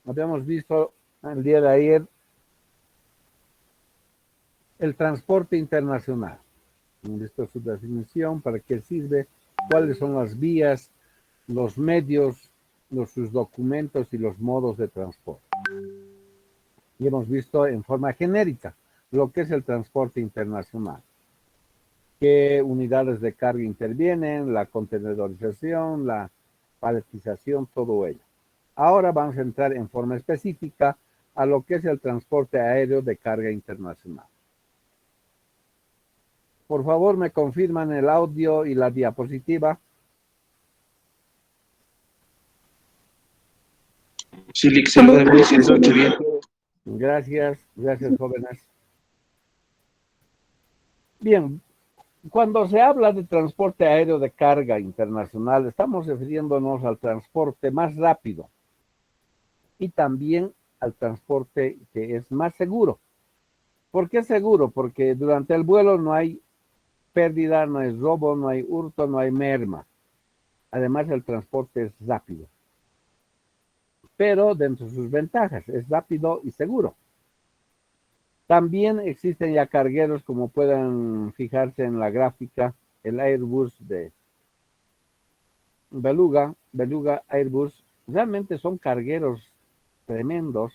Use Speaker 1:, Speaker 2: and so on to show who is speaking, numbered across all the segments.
Speaker 1: habíamos visto el día de ayer el transporte internacional. Hemos visto su definición, para qué sirve, cuáles son las vías, los medios, sus documentos y los modos de transporte. Y hemos visto en forma genérica lo que es el transporte internacional. Qué unidades de carga intervienen, la contenedorización, la paletización, todo ello. Ahora vamos a entrar en forma específica a lo que es el transporte aéreo de carga internacional. Por favor, me confirman el audio y la diapositiva.
Speaker 2: Sí, Lick, se puede ver, se escucha bien.
Speaker 1: Gracias, gracias, jóvenes. Bien, cuando se habla de transporte aéreo de carga internacional, estamos refiriéndonos al transporte más rápido y también al transporte que es más seguro. ¿Por qué seguro? Porque durante el vuelo no hay pérdida, no hay robo, no hay hurto, no hay merma. Además, el transporte es rápido. Pero dentro de sus ventajas, es rápido y seguro. También existen ya cargueros, como puedan fijarse en la gráfica, el Airbus de Beluga Airbus, realmente son cargueros tremendos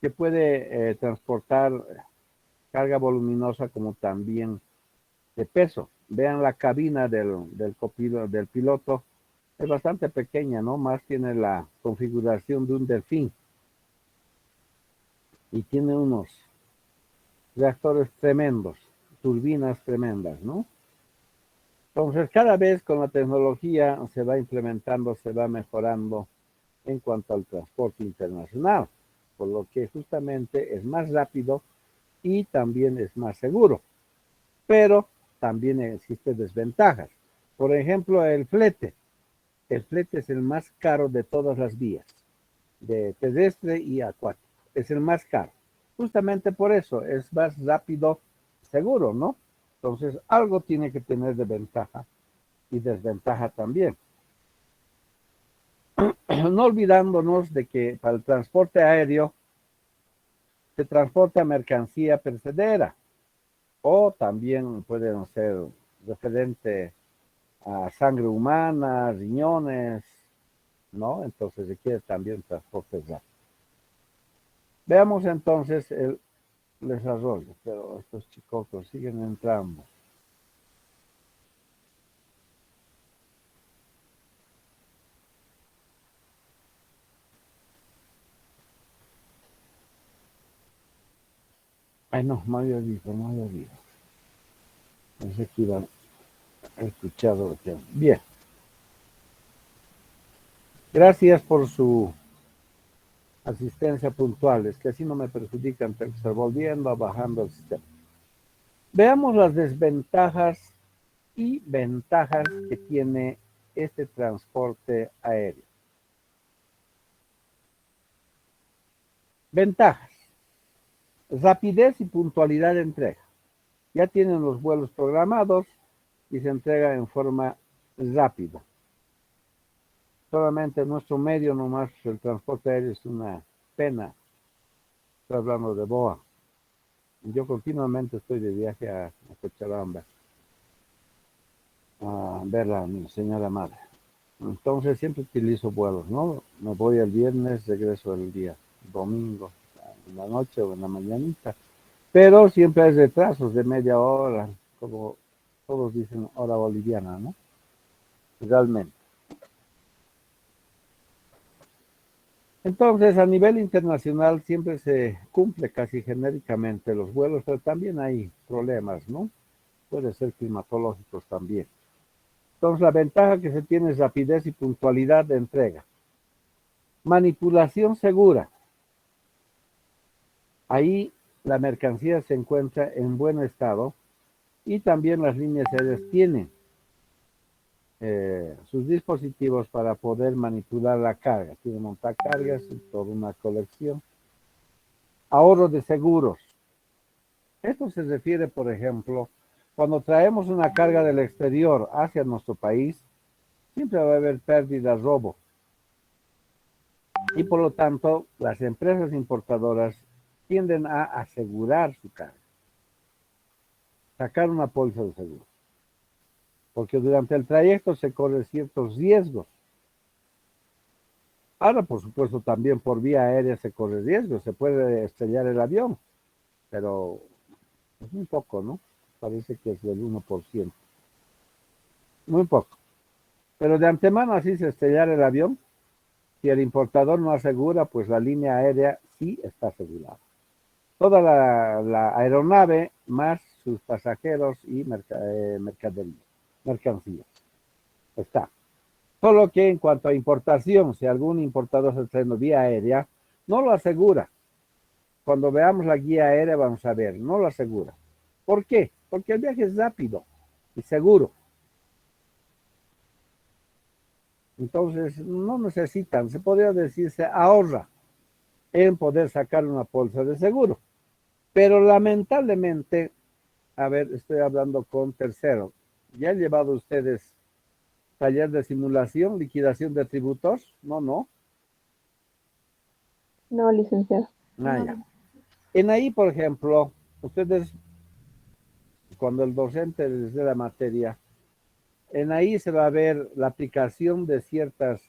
Speaker 1: que puede transportar carga voluminosa como también de peso. Vean la cabina del piloto, es bastante pequeña, ¿no? Más tiene la configuración de un delfín y tiene unos reactores tremendos, turbinas tremendas, ¿no? Entonces, cada vez con la tecnología se va implementando, se va mejorando en cuanto al transporte internacional, por lo que justamente es más rápido y también es más seguro. Pero también existen desventajas. Por ejemplo, el flete. El flete es el más caro de todas las vías, de terrestre y acuático. Es el más caro. Justamente por eso es más rápido, seguro, ¿no? Entonces, algo tiene que tener de ventaja y desventaja también. No olvidándonos de que para el transporte aéreo se transporta mercancía perecedera o también pueden ser referente a sangre humana, riñones, ¿no? Entonces requiere también transporte rápido. Veamos entonces el desarrollo, pero estos chicos siguen entrando. Ay, no, me había oído. Pensé que iban a escuchar lo que... Bien. Gracias por su asistencia puntual, es que así no me perjudican, tengo que estar volviendo, bajando el sistema. Veamos las desventajas y ventajas que tiene este transporte aéreo. Ventajas: rapidez y puntualidad de entrega. Ya tienen los vuelos programados y se entrega en forma rápida. Solamente nuestro medio nomás, el transporte aéreo es una pena. Estoy hablando de BOA. Yo continuamente estoy de viaje a Cochabamba a ver a mi señora madre. Entonces siempre utilizo vuelos, ¿no? Me voy el viernes, regreso el día domingo, en la noche o en la mañanita. Pero siempre hay retrasos de media hora, como todos dicen, hora boliviana, ¿no? Realmente. Entonces, a nivel internacional siempre se cumple casi genéricamente los vuelos, pero también hay problemas, ¿no? Puede ser climatológicos también. Entonces, la ventaja que se tiene es rapidez y puntualidad de entrega. Manipulación segura. Ahí la mercancía se encuentra en buen estado y también las líneas aéreas tienen sus dispositivos para poder manipular la carga. Tienen montacargas y toda una colección. Ahorro de seguros. Esto se refiere, por ejemplo, cuando traemos una carga del exterior hacia nuestro país, siempre va a haber pérdida, robo. Y por lo tanto, las empresas importadoras tienden a asegurar su carga, sacar una póliza de seguro, porque durante el trayecto se corren ciertos riesgos. Ahora, por supuesto, también por vía aérea se corre riesgo, se puede estrellar el avión, pero es muy poco, ¿no? Parece que es del 1%, muy poco. Pero de antemano así se estrellar el avión, si el importador no asegura, pues la línea aérea sí está asegurada. Toda la aeronave más sus pasajeros y mercancías. Está. Solo que en cuanto a importación, si algún importador se trae vía aérea, no lo asegura. Cuando veamos la guía aérea vamos a ver, no lo asegura. ¿Por qué? Porque el viaje es rápido y seguro. Entonces, no necesitan, se podría decir, se ahorra en poder sacar una póliza de seguro. Pero lamentablemente, a ver, estoy hablando con tercero. ¿Ya han llevado ustedes taller de simulación, liquidación de tributos? No, no.
Speaker 3: No, licenciado.
Speaker 1: Ah, ya. En ahí, por ejemplo, ustedes, cuando el docente les dé la materia, en ahí se va a ver la aplicación de ciertos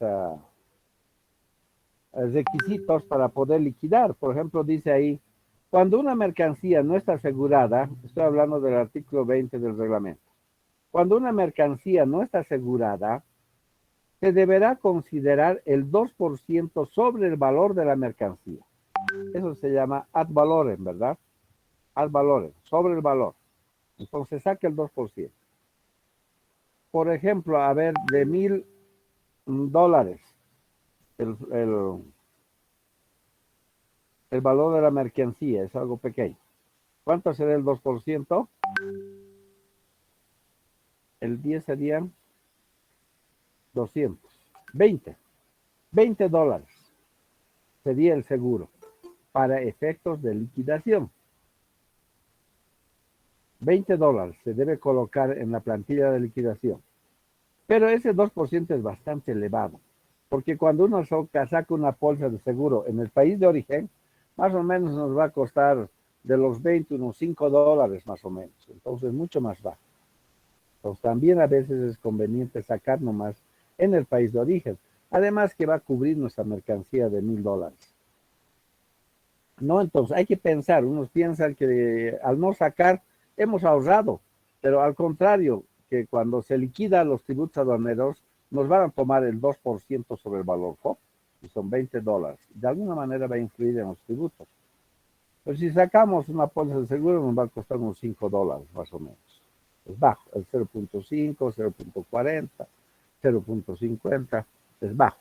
Speaker 1: requisitos para poder liquidar. Por ejemplo, dice ahí, cuando una mercancía no está asegurada, estoy hablando del artículo 20 del reglamento, cuando una mercancía no está asegurada, se deberá considerar el 2% sobre el valor de la mercancía. Eso se llama ad valorem, ¿verdad? Ad valorem, sobre el valor. Entonces saque el 2%. Por ejemplo, a ver, de $1,000, el, el, el valor de la mercancía es algo pequeño. ¿Cuánto será el 2%? El 10 serían 200. 20 dólares sería el seguro para efectos de liquidación. $20 se debe colocar en la plantilla de liquidación. Pero ese 2% es bastante elevado, porque cuando uno saca una póliza de seguro en el país de origen, más o menos nos va a costar de los 20 unos $5 más o menos. Entonces, mucho más bajo. Entonces, también a veces es conveniente sacar nomás en el país de origen. Además que va a cubrir nuestra mercancía de $1,000. No, entonces hay que pensar, unos piensan que al no sacar hemos ahorrado, pero al contrario, que cuando se liquida los tributos aduaneros, nos van a tomar el 2% sobre el valor FOB, y son $20. De alguna manera va a influir en los tributos. Pero si sacamos una póliza de seguro, nos va a costar unos $5 más o menos. Es bajo, el 0.5, 0.40, 0.50, es bajo.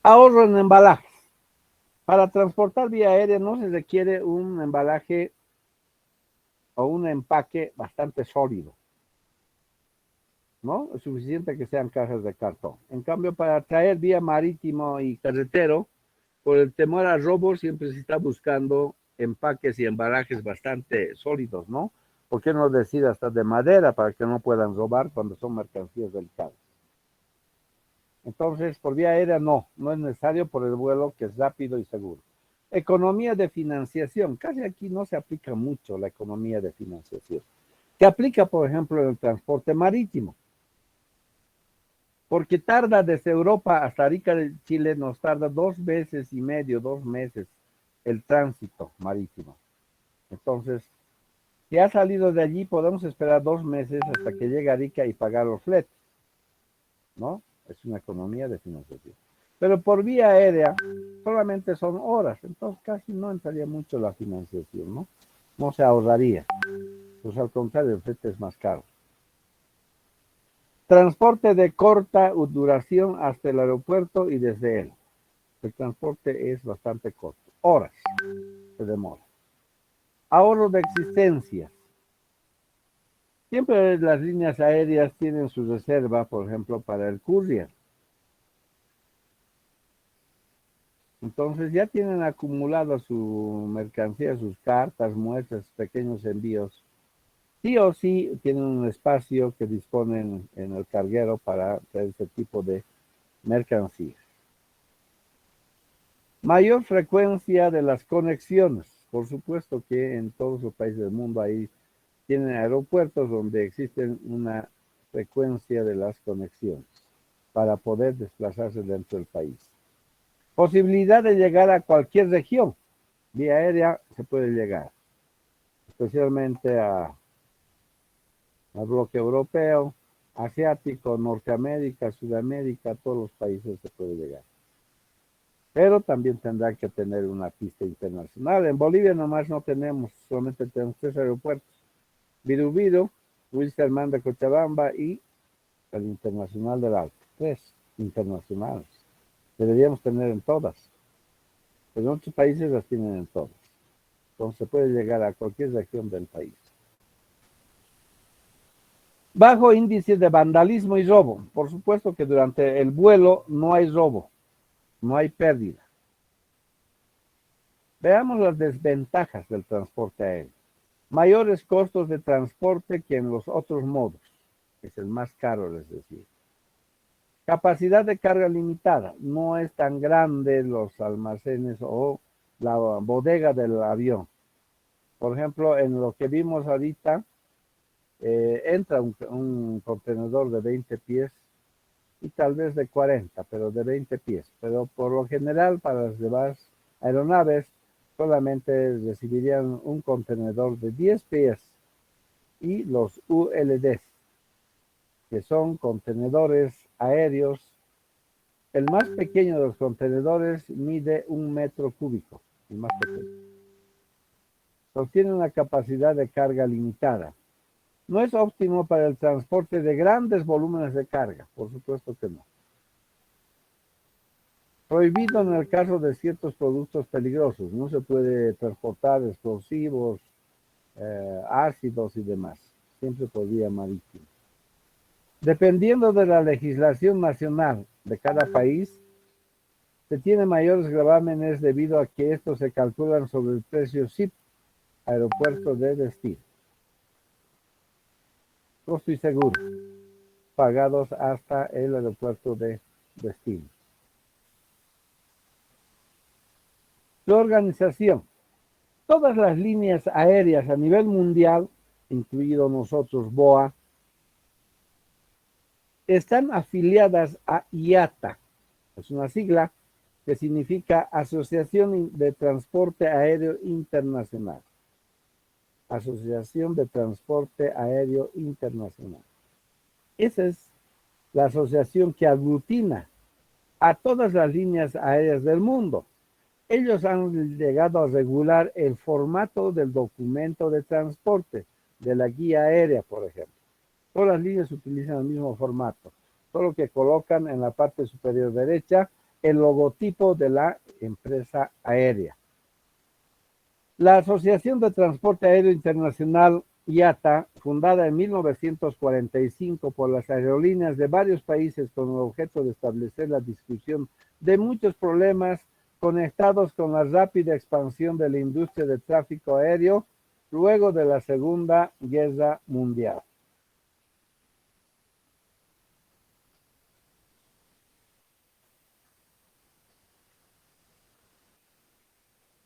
Speaker 1: Ahorro en embalajes. Para transportar vía aérea no se requiere un embalaje o un empaque bastante sólido, ¿no? Es suficiente que sean cajas de cartón. En cambio, para traer vía marítimo y carretero, por el temor a robo, siempre se está buscando empaques y embalajes bastante sólidos, ¿no? ¿Por qué no decir hasta de madera para que no puedan robar cuando son mercancías delicadas? Entonces, por vía aérea no es necesario por el vuelo que es rápido y seguro. Economía de financiación. Casi aquí no se aplica mucho la economía de financiación. Se aplica, por ejemplo, en el transporte marítimo. Porque tarda desde Europa hasta Arica de Chile, nos tarda 2 meses y medio, 2 meses el tránsito marítimo. Entonces, si ha salido de allí, podemos esperar 2 meses hasta que llegue a Arica y pagar los fletes, ¿no? Es una economía de financiación. Pero por vía aérea solamente son horas, entonces casi no entraría mucho la financiación, ¿no? No se ahorraría. Pues al contrario, el flete es más caro. Transporte de corta duración hasta el aeropuerto y desde él. El transporte es bastante corto. Horas se demora. Ahorro de existencias. Siempre las líneas aéreas tienen su reserva, por ejemplo, para el courier. Entonces ya tienen acumulado su mercancía, sus cartas, muestras, pequeños envíos. sí o sí tienen un espacio que disponen en el carguero para traer ese tipo de mercancías. Mayor frecuencia de las conexiones. Por supuesto que en todos los países del mundo ahí tienen aeropuertos donde existen una frecuencia de las conexiones para poder desplazarse dentro del país. Posibilidad de llegar a cualquier región. Vía aérea se puede llegar, especialmente al bloque europeo, asiático, Norteamérica, Sudamérica, todos los países se puede llegar. Pero también tendrá que tener una pista internacional. En Bolivia nomás no tenemos, solamente tenemos 3 aeropuertos. Virubiru, Wilstermann de Cochabamba y el Internacional del Alto. 3 internacionales. Deberíamos tener en todas. Pero en otros países las tienen en todas. Entonces se puede llegar a cualquier región del país. Bajo índice de vandalismo y robo. Por supuesto que durante el vuelo no hay robo, no hay pérdida. Veamos las desventajas del transporte aéreo. Mayores costos de transporte que en los otros modos. Es el más caro, es decir. Capacidad de carga limitada. No es tan grande los almacenes o la bodega del avión. Por ejemplo, en lo que vimos ahorita, entra un contenedor de 20 pies y tal vez de 40, pero de 20 pies. Pero por lo general, para las demás aeronaves, solamente recibirían un contenedor de 10 pies y los ULDs, que son contenedores aéreos. El más pequeño de los contenedores mide 1 metro cúbico, el más pequeño. Tiene una capacidad de carga limitada. No es óptimo para el transporte de grandes volúmenes de carga, por supuesto que no. Prohibido en el caso de ciertos productos peligrosos. No se puede transportar explosivos, ácidos y demás. Siempre por vía marítima. Dependiendo de la legislación nacional de cada país, se tiene mayores gravámenes debido a que estos se calculan sobre el precio SIP, aeropuerto de destino. Costo y seguro, pagados hasta el aeropuerto de destino. Su organización. Todas las líneas aéreas a nivel mundial, incluido nosotros, BOA, están afiliadas a IATA. Es una sigla que significa Asociación de Transporte Aéreo Internacional. Asociación de Transporte Aéreo Internacional. Esa es la asociación que aglutina a todas las líneas aéreas del mundo. Ellos han llegado a regular el formato del documento de transporte, de la guía aérea, por ejemplo. Todas las líneas utilizan el mismo formato, solo que colocan en la parte superior derecha el logotipo de la empresa aérea. La Asociación de Transporte Aéreo Internacional, IATA, fundada en 1945 por las aerolíneas de varios países con el objeto de establecer la discusión de muchos problemas conectados con la rápida expansión de la industria de tráfico aéreo luego de la Segunda Guerra Mundial.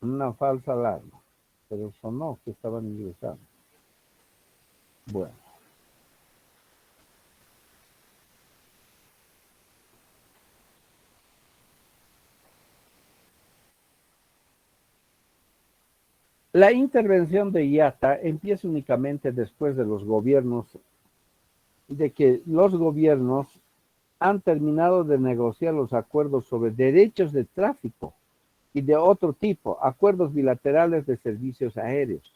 Speaker 1: Una falsa alarma, pero sonó que estaban ingresando. Bueno. La intervención de IATA empieza únicamente después de que los gobiernos han terminado de negociar los acuerdos sobre derechos de tráfico y de otro tipo, acuerdos bilaterales de servicios aéreos.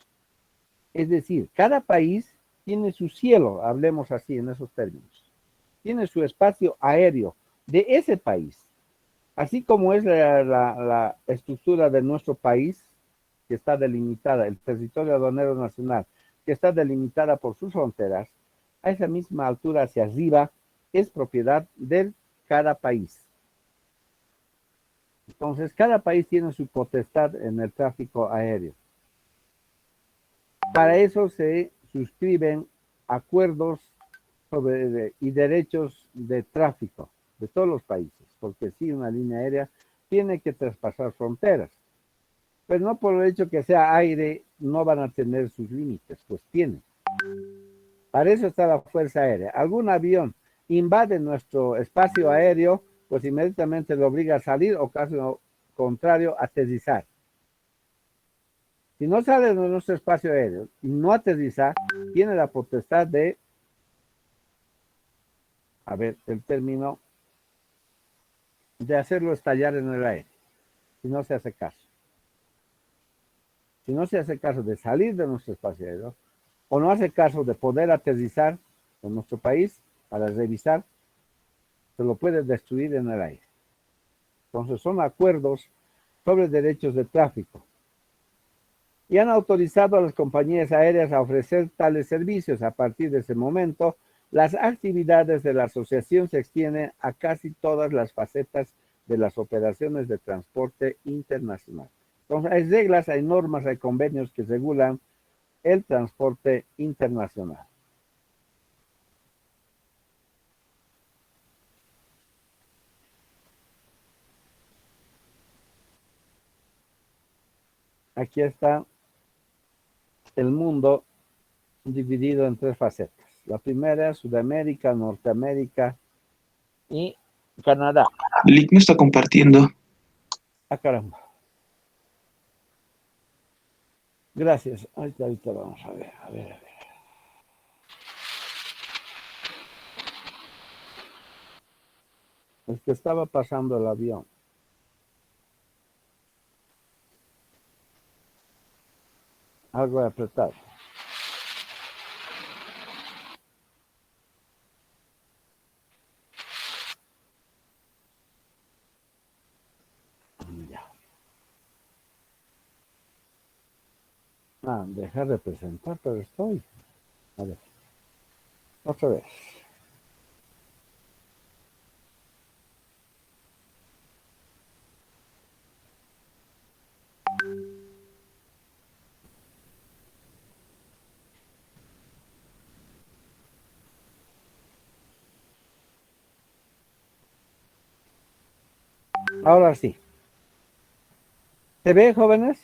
Speaker 1: Es decir, cada país tiene su cielo, hablemos así en esos términos, tiene su espacio aéreo de ese país, así como es la estructura de nuestro país, que está delimitada, el territorio aduanero nacional, que está delimitada por sus fronteras, a esa misma altura hacia arriba es propiedad de cada país. Entonces, cada país tiene su potestad en el tráfico aéreo. Para eso se suscriben acuerdos y derechos de tráfico de todos los países, porque sí, una línea aérea tiene que traspasar fronteras, pero no por el hecho que sea aire no van a tener sus límites, pues tienen. Para eso está la Fuerza Aérea. Algún avión invade nuestro espacio aéreo, pues inmediatamente lo obliga a salir o caso contrario, a aterrizar. Si no sale de nuestro espacio aéreo y no aterriza, tiene la potestad de, a ver, el término, de hacerlo estallar en el aire, si no se hace caso. Si no se hace caso de salir de nuestro espacio aéreo, o no hace caso de poder aterrizar en nuestro país para revisar, se lo puede destruir en el aire. Entonces son acuerdos sobre derechos de tráfico. Y han autorizado a las compañías aéreas a ofrecer tales servicios. A partir de ese momento, las actividades de la asociación se extienden a casi todas las facetas de las operaciones de transporte internacional. Entonces hay reglas, hay normas, hay convenios que regulan el transporte internacional. Aquí está el mundo dividido en tres facetas. La primera, Sudamérica, Norteamérica y Canadá.
Speaker 2: Lick me está compartiendo.
Speaker 1: Ah, caramba. Gracias. Ahorita vamos a ver, a ver. Es que estaba pasando el avión. Algo apretado. Ya. Dejar de presentar, pero estoy. A ver. Otra vez. Ahora sí. ¿Se ve, jóvenes?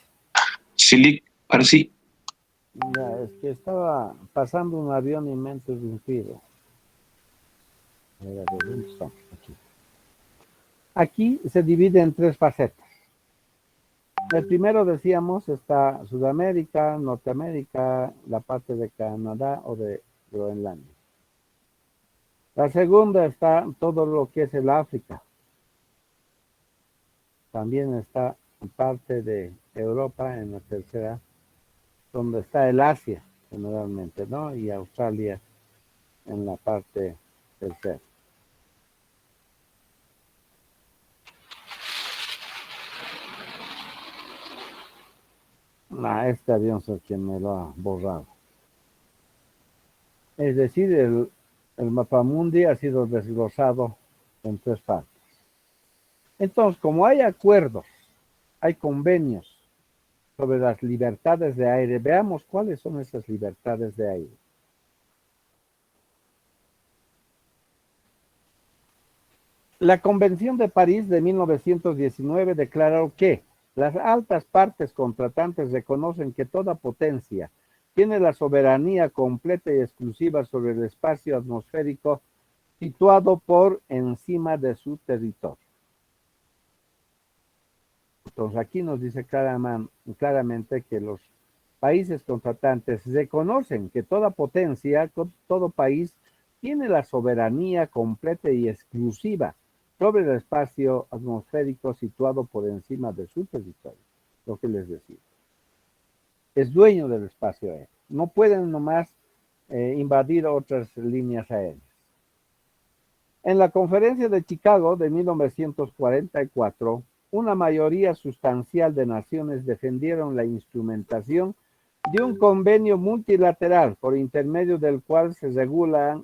Speaker 2: Sí, Lick, ahora sí.
Speaker 1: Ya, es que estaba pasando un avión y me ha interrumpido. A ver, ¿dónde estamos? Aquí. Aquí se divide en tres facetas. El primero, decíamos, está Sudamérica, Norteamérica, la parte de Canadá o de Groenlandia. La segunda está todo lo que es el África. También está parte de Europa en la tercera, donde está el Asia, generalmente, ¿no? Y Australia en la parte tercera. Este avión es el que me lo ha borrado. Es decir, el mapamundi ha sido desglosado en tres partes. Entonces, como hay acuerdos, hay convenios sobre las libertades de aire, veamos cuáles son esas libertades de aire. La Convención de París de 1919 declaró que las altas partes contratantes reconocen que toda potencia tiene la soberanía completa y exclusiva sobre el espacio atmosférico situado por encima de su territorio. Entonces aquí nos dice claramente que los países contratantes reconocen que toda potencia, todo país, tiene la soberanía completa y exclusiva sobre el espacio atmosférico situado por encima de su territorio, lo que les decía. Es dueño del espacio aéreo. No pueden nomás invadir otras líneas aéreas. En la conferencia de Chicago de 1944, una mayoría sustancial de naciones defendieron la instrumentación de un convenio multilateral por intermedio del cual se regularán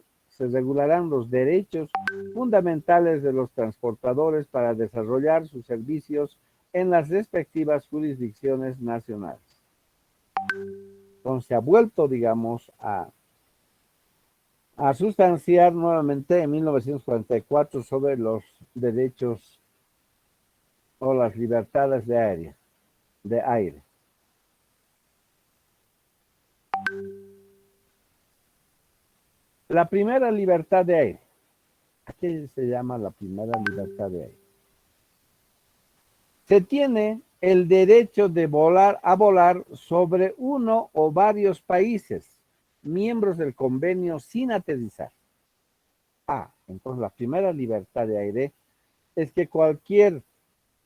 Speaker 1: los derechos fundamentales de los transportadores para desarrollar sus servicios en las respectivas jurisdicciones nacionales. Entonces se ha vuelto, digamos, a sustanciar nuevamente en 1944 sobre los derechos o las libertades de aire. La primera libertad de aire. ¿A qué se llama la primera libertad de aire? Se tiene el derecho de volar sobre uno o varios países miembros del convenio sin aterrizar. Entonces la primera libertad de aire es que cualquier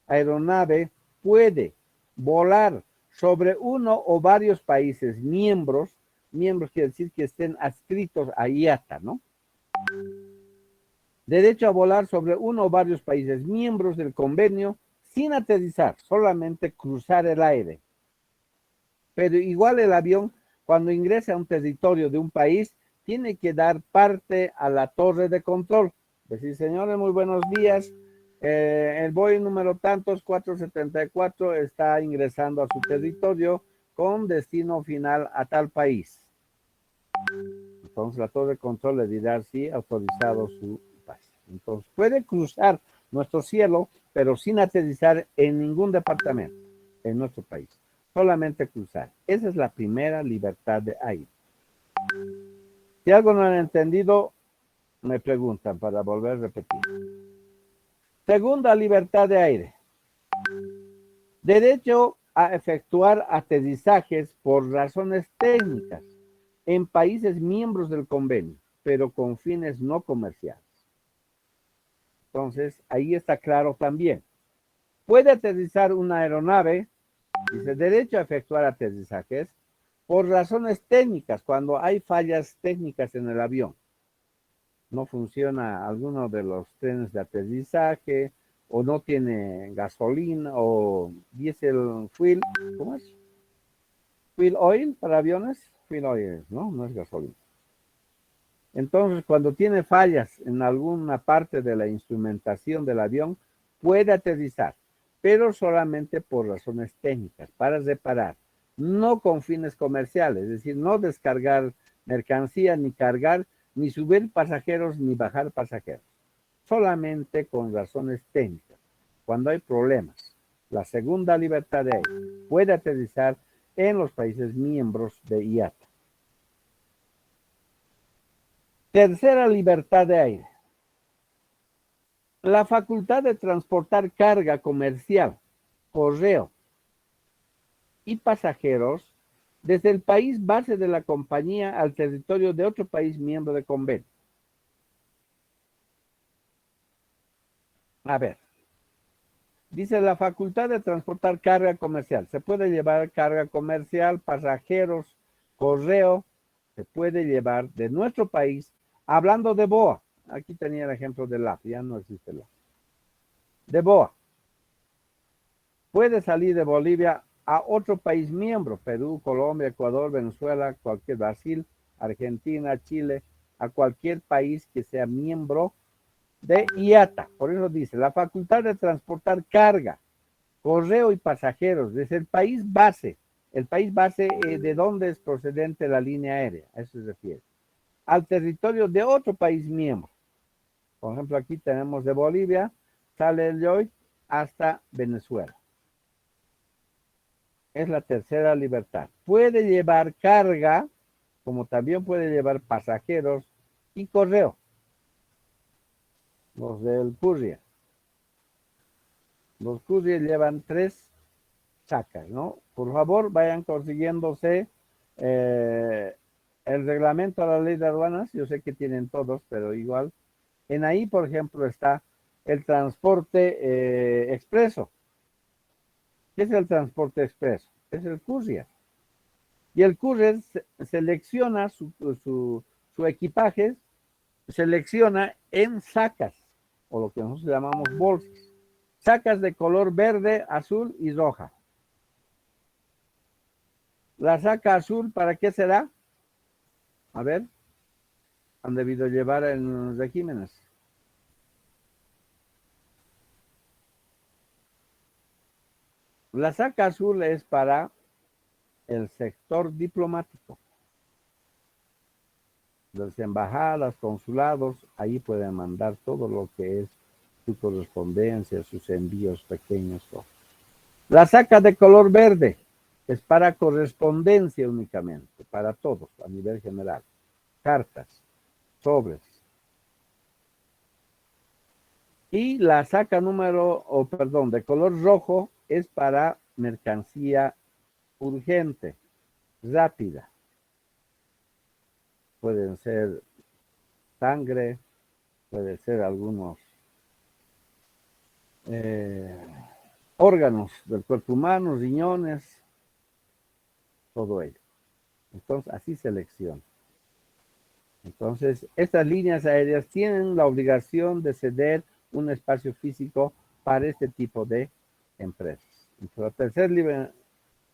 Speaker 1: aeronave puede volar sobre uno o varios países miembros quiere decir que estén adscritos a IATA, ¿no? Derecho a volar sobre uno o varios países miembros del convenio sin aterrizar, solamente cruzar el aire. Pero igual el avión, cuando ingresa a un territorio de un país, tiene que dar parte a la torre de control. Decir, señores, muy buenos días. El Boeing número tantos, 474, está ingresando a su territorio con destino final a tal país. Entonces la torre de control le dirá si autorizado su pase. Entonces puede cruzar nuestro cielo, pero sin aterrizar en ningún departamento en nuestro país. Solamente cruzar. Esa es la primera libertad de aire. Si algo no han entendido, me preguntan para volver a repetir. Segunda libertad de aire. Derecho a efectuar aterrizajes por razones técnicas en países miembros del convenio, pero con fines no comerciales. Entonces, ahí está claro también. Puede aterrizar una aeronave, dice derecho a efectuar aterrizajes por razones técnicas, cuando hay fallas técnicas en el avión. No funciona alguno de los trenes de aterrizaje, o no tiene gasolina, o diesel fuel, ¿cómo es? Fuel oil para aviones, fuel oil, ¿no? No es gasolina. Entonces, cuando tiene fallas en alguna parte de la instrumentación del avión, puede aterrizar, pero solamente por razones técnicas, para reparar, no con fines comerciales, es decir, no descargar mercancía, ni cargar, ni subir pasajeros, ni bajar pasajeros, solamente con razones técnicas, cuando hay problemas. La segunda libertad de aire puede aterrizar en los países miembros de IATA. Tercera libertad de aire. La facultad de transportar carga comercial, correo y pasajeros desde el país base de la compañía al territorio de otro país miembro de convenio. A ver, dice la facultad de transportar carga comercial. Se puede llevar carga comercial, pasajeros, correo, se puede llevar de nuestro país, hablando de BOA. Aquí tenía el ejemplo del LAF, ya no existe el LAF. De BOA. Puede salir de Bolivia a otro país miembro, Perú, Colombia, Ecuador, Venezuela, cualquier Brasil, Argentina, Chile, a cualquier país que sea miembro de IATA. Por eso dice, la facultad de transportar carga, correo y pasajeros desde el país base de donde es procedente la línea aérea, a eso se refiere, al territorio de otro país miembro. Por ejemplo, aquí tenemos de Bolivia, sale el hoy hasta Venezuela. Es la tercera libertad. Puede llevar carga, como también puede llevar pasajeros y correo. Los del courier. Los courier llevan 3 sacas, ¿no? Por favor, vayan consiguiéndose el reglamento a la ley de aduanas. Yo sé que tienen todos, pero igual. En ahí, por ejemplo, está el transporte expreso. ¿Qué es el transporte expreso? Es el courier. Y el courier selecciona su equipaje, selecciona en sacas, o lo que nosotros llamamos bolsas. Sacas de color verde, azul y roja. La saca azul, ¿para qué será? A ver, han debido llevar en los regímenes. La saca azul es para el sector diplomático. Las embajadas, consulados, ahí pueden mandar todo lo que es su correspondencia, sus envíos pequeños. Todo. La saca de color verde es para correspondencia únicamente, para todos a nivel general. Cartas, sobres. Y la saca de color rojo es para mercancía urgente, rápida. Pueden ser sangre, puede ser algunos órganos del cuerpo humano, riñones, todo ello. Entonces, así selecciona. Entonces, estas líneas aéreas tienen la obligación de ceder un espacio físico para este tipo de empresas. Entonces, la tercera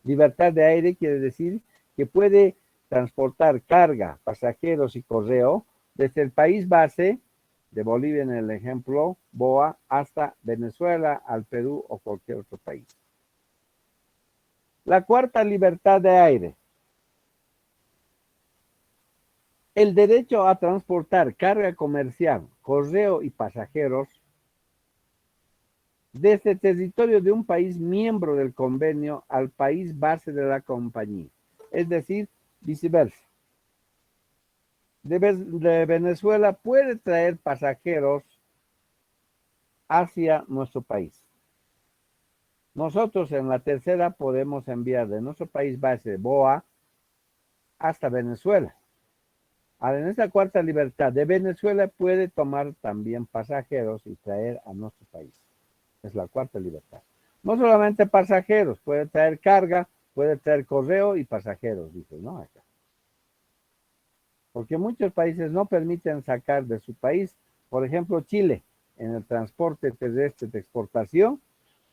Speaker 1: libertad de aire quiere decir que puede transportar carga, pasajeros y correo desde el país base de Bolivia, en el ejemplo, BOA, hasta Venezuela, al Perú o cualquier otro país. La cuarta libertad de aire. El derecho a transportar carga comercial, correo y pasajeros desde el territorio de un país miembro del convenio al país base de la compañía, es decir, viceversa. De Venezuela puede traer pasajeros hacia nuestro país. Nosotros en la tercera podemos enviar de nuestro país base, BOA, hasta Venezuela. Ahora, en esta cuarta libertad, de Venezuela puede tomar también pasajeros y traer a nuestro país. Es la cuarta libertad. No solamente pasajeros, puede traer carga, puede traer correo y pasajeros, dice, ¿no? Acá. Porque muchos países no permiten sacar de su país, por ejemplo, Chile, en el transporte terrestre de exportación,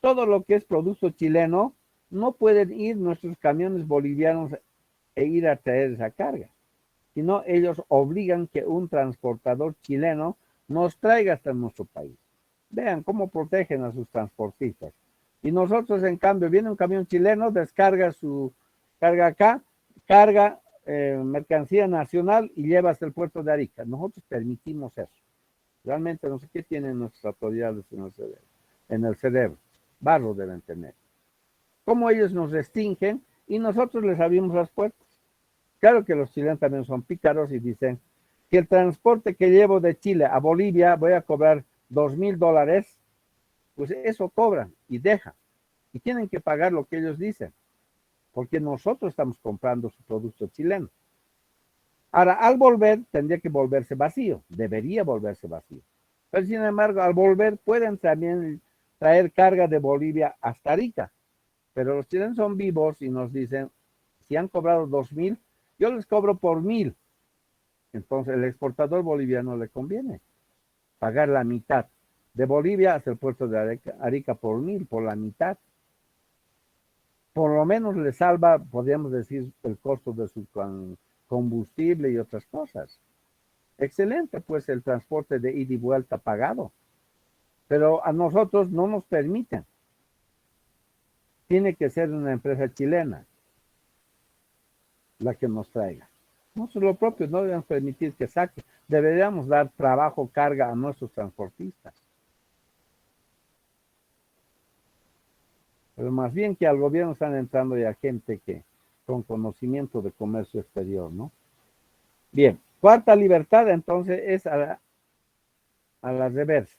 Speaker 1: todo lo que es producto chileno, no pueden ir nuestros camiones bolivianos e ir a traer esa carga, sino ellos obligan que un transportador chileno nos traiga hasta nuestro país. Vean cómo protegen a sus transportistas. Y nosotros, en cambio, viene un camión chileno, descarga su carga acá, carga mercancía nacional y lleva hasta el puerto de Arica. Nosotros permitimos eso. Realmente no sé qué tienen nuestras autoridades en el cerebro. Barro deben tener. Cómo ellos nos restringen y nosotros les abrimos las puertas. Claro que los chilenos también son pícaros y dicen que el transporte que llevo de Chile a Bolivia voy a cobrar $2,000, pues eso cobran y dejan. Y tienen que pagar lo que ellos dicen, porque nosotros estamos comprando su producto chileno. Ahora, al volver, tendría que volverse vacío, debería volverse vacío. Pero sin embargo, al volver pueden también traer carga de Bolivia hasta Arica. Pero los chilenos son vivos y nos dicen, si han cobrado 2,000, yo les cobro por 1,000. Entonces, el exportador boliviano le conviene pagar la mitad. De Bolivia hasta el puerto de Arica por 1,000, por la mitad. Por lo menos le salva, podríamos decir, el costo de su combustible y otras cosas. Excelente, pues, el transporte de ida y vuelta pagado. Pero a nosotros no nos permiten. Tiene que ser una empresa chilena la que nos traiga. Nosotros lo propio no debemos permitir que saque. Deberíamos dar trabajo, carga a nuestros transportistas. Pero más bien que al gobierno están entrando ya gente que con conocimiento de comercio exterior, ¿no? Bien, cuarta libertad entonces es a la reversa.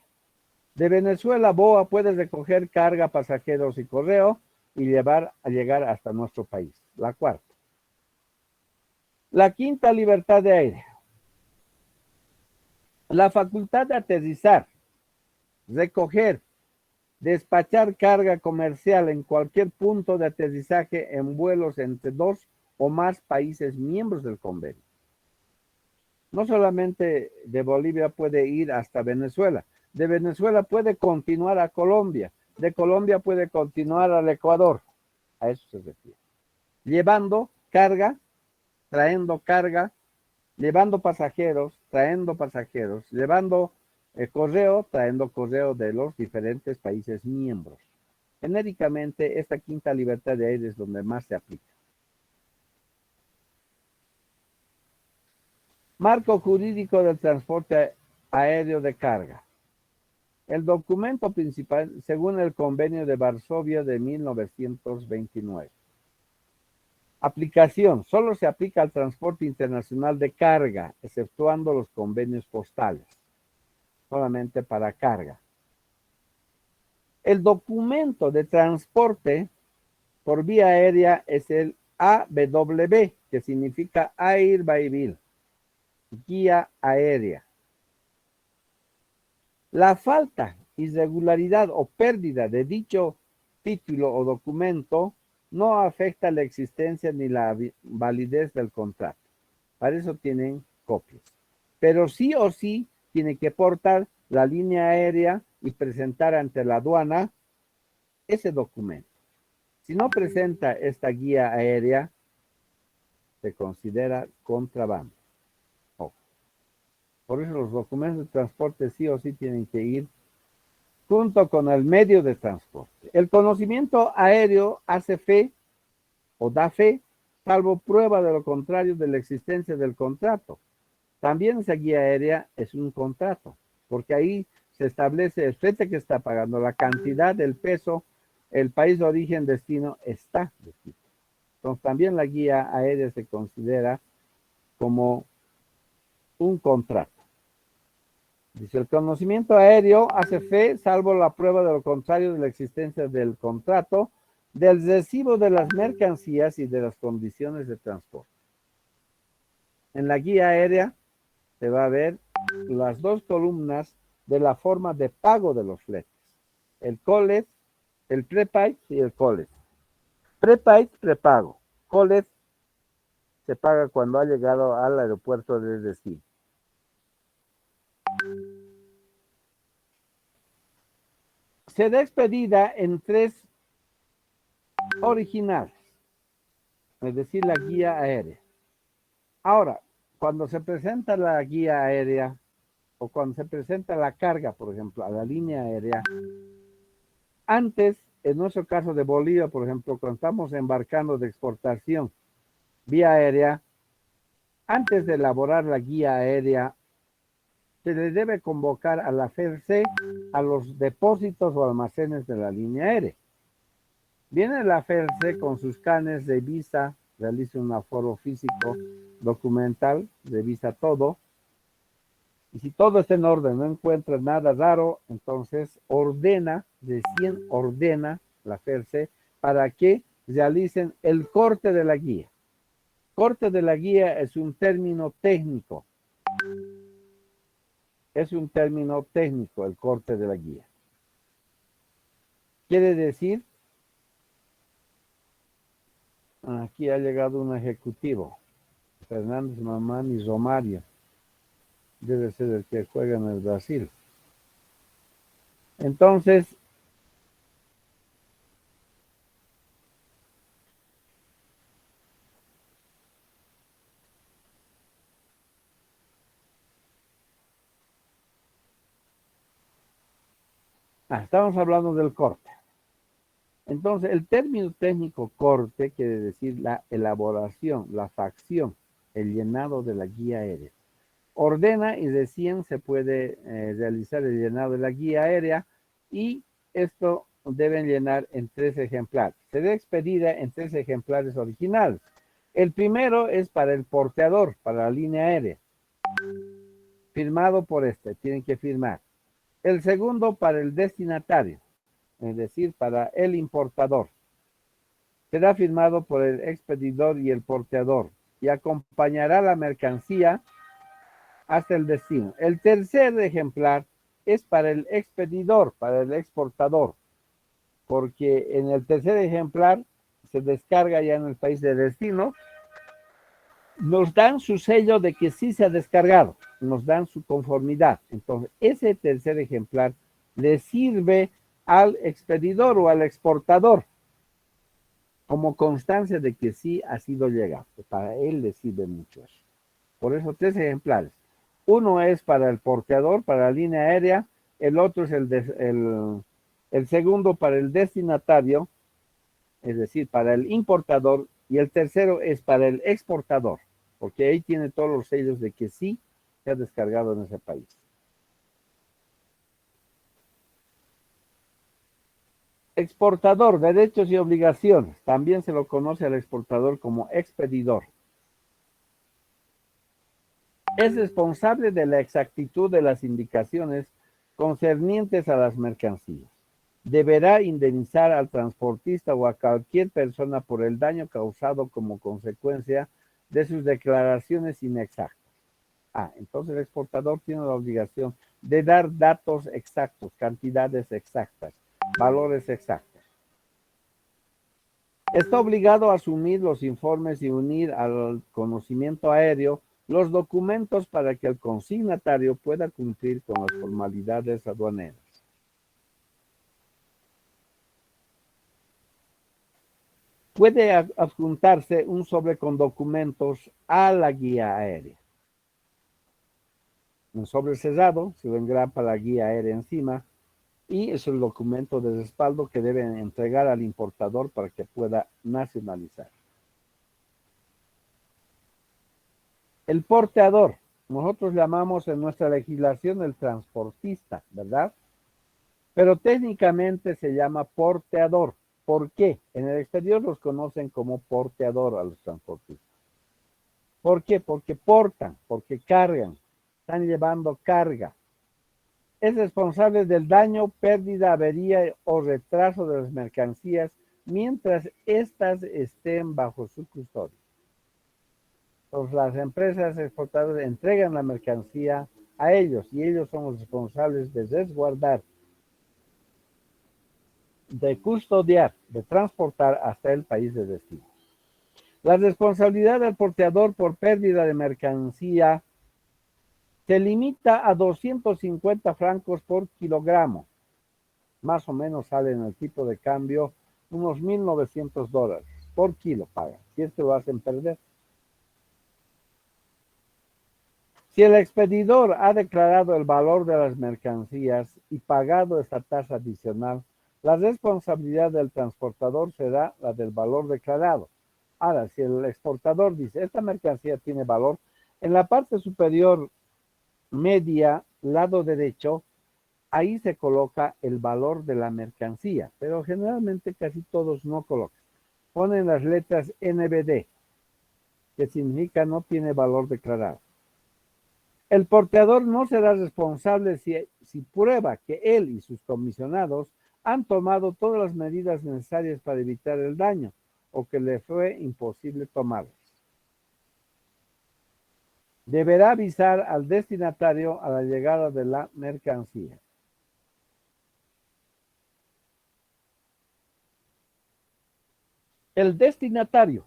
Speaker 1: De Venezuela, BOA puede recoger carga, pasajeros y correo y llegar hasta nuestro país. La cuarta. La quinta libertad de aire. La facultad de aterrizar, recoger, despachar carga comercial en cualquier punto de aterrizaje en vuelos entre 2 o más países miembros del convenio. No solamente de Bolivia puede ir hasta Venezuela, de Venezuela puede continuar a Colombia, de Colombia puede continuar al Ecuador, a eso se refiere. Llevando carga, trayendo carga, llevando pasajeros, trayendo pasajeros, llevando correo, trayendo correo de los diferentes países miembros. Genéricamente, esta quinta libertad de aire es donde más se aplica. Marco jurídico del transporte aéreo de carga. El documento principal, según el Convenio de Varsovia de 1929. Aplicación. Solo se aplica al transporte internacional de carga, exceptuando los convenios postales. Solamente para carga. El documento de transporte por vía aérea es el ABW, que significa Air by Bill, guía aérea. La falta, irregularidad o pérdida de dicho título o documento no afecta la existencia ni la validez del contrato. Para eso tienen copias. Pero sí o sí tiene que portar la línea aérea y presentar ante la aduana ese documento. Si no presenta esta guía aérea, se considera contrabando. Por eso los documentos de transporte sí o sí tienen que ir junto con el medio de transporte. El conocimiento aéreo hace fe o da fe, salvo prueba de lo contrario de la existencia del contrato. También esa guía aérea es un contrato, porque ahí se establece el flete que está pagando, la cantidad, el peso, el país de origen, destino, está descrito. Entonces también la guía aérea se considera como un contrato. Dice, el conocimiento aéreo hace fe, salvo la prueba de lo contrario de la existencia del contrato, del recibo de las mercancías y de las condiciones de transporte. En la guía aérea se va a ver las dos columnas de la forma de pago de los fletes. El COLED, el prepaid y el COLED. Prepaid, prepago. COLED se paga cuando ha llegado al aeropuerto de destino. Se da expedida en 3 originales, es decir, la guía aérea. Ahora, cuando se presenta la guía aérea o cuando se presenta la carga, por ejemplo, a la línea aérea, antes, en nuestro caso de Bolivia, por ejemplo, cuando estamos embarcando de exportación vía aérea, antes de elaborar la guía aérea, se le debe convocar a la FERC a los depósitos o almacenes de la línea aérea. Viene la FERC con sus canes, revisa, realiza un aforo físico, documental, revisa todo. Y si todo está en orden, no encuentra nada raro, entonces recién ordena la FERC para que realicen el corte de la guía. Corte de la guía es un término técnico. Es un término técnico el corte de la guía. Quiere decir, aquí ha llegado un ejecutivo, Fernández Mamani Romario, debe ser el que juega en el Brasil. Entonces, estamos hablando del corte. Entonces, el término técnico corte quiere decir la elaboración, la facción, el llenado de la guía aérea. Ordena y recién se puede realizar el llenado de la guía aérea y esto deben llenar en 3 ejemplares. Se debe expedida en 3 ejemplares originales. El primero es para el porteador, para la línea aérea. Firmado por tienen que firmar. El segundo para el destinatario, es decir, para el importador. Será firmado por el expedidor y el porteador y acompañará la mercancía hasta el destino. El tercer ejemplar es para el expedidor, para el exportador, porque en el tercer ejemplar se descarga ya en el país de destino, nos dan su sello de que sí se ha descargado, nos dan su conformidad. Entonces, ese tercer ejemplar le sirve al expedidor o al exportador como constancia de que sí ha sido llegado. Para él le sirve mucho eso. Por eso 3 ejemplares. Uno es para el porteador, para la línea aérea, el otro es el segundo para el destinatario, es decir, para el importador, y el tercero es para el exportador. porque ahí tiene todos los sellos de que sí se ha descargado en ese país. Exportador, derechos y obligaciones. También se lo conoce al exportador como expedidor. Es responsable de la exactitud de las indicaciones concernientes a las mercancías. Deberá indemnizar al transportista o a cualquier persona por el daño causado como consecuencia de sus declaraciones inexactas. Entonces el exportador tiene la obligación de dar datos exactos, cantidades exactas, valores exactos. Está obligado a asumir los informes y unir al conocimiento aéreo los documentos para que el consignatario pueda cumplir con las formalidades aduaneras. Puede adjuntarse un sobre con documentos a la guía aérea. Un sobre cerrado, se lo engrapa la guía aérea encima y es el documento de respaldo que deben entregar al importador para que pueda nacionalizar. El porteador, nosotros llamamos en nuestra legislación el transportista, ¿verdad? Pero técnicamente se llama porteador. ¿Por qué? En el exterior los conocen como porteador a los transportistas. ¿Por qué? Porque portan, porque cargan, están llevando carga. Es responsable del daño, pérdida, avería o retraso de las mercancías mientras éstas estén bajo su custodia. Entonces, las empresas exportadoras entregan la mercancía a ellos y ellos son los responsables de resguardar, de custodiar, de transportar hasta el país de destino. La responsabilidad del porteador por pérdida de mercancía se limita a 250 francos por kilogramo. Más o menos sale en el tipo de cambio unos $1,900 por kilo pagan, si es que lo hacen perder. Si el expedidor ha declarado el valor de las mercancías y pagado esta tasa adicional, la responsabilidad del transportador será la del valor declarado. Ahora, si el exportador dice, esta mercancía tiene valor, en la parte superior media, lado derecho, ahí se coloca el valor de la mercancía, pero generalmente casi todos no colocan. Ponen las letras NBD, que significa no tiene valor declarado. El porteador no será responsable si prueba que él y sus comisionados han tomado todas las medidas necesarias para evitar el daño o que le fue imposible tomarlas. Deberá avisar al destinatario a la llegada de la mercancía. El destinatario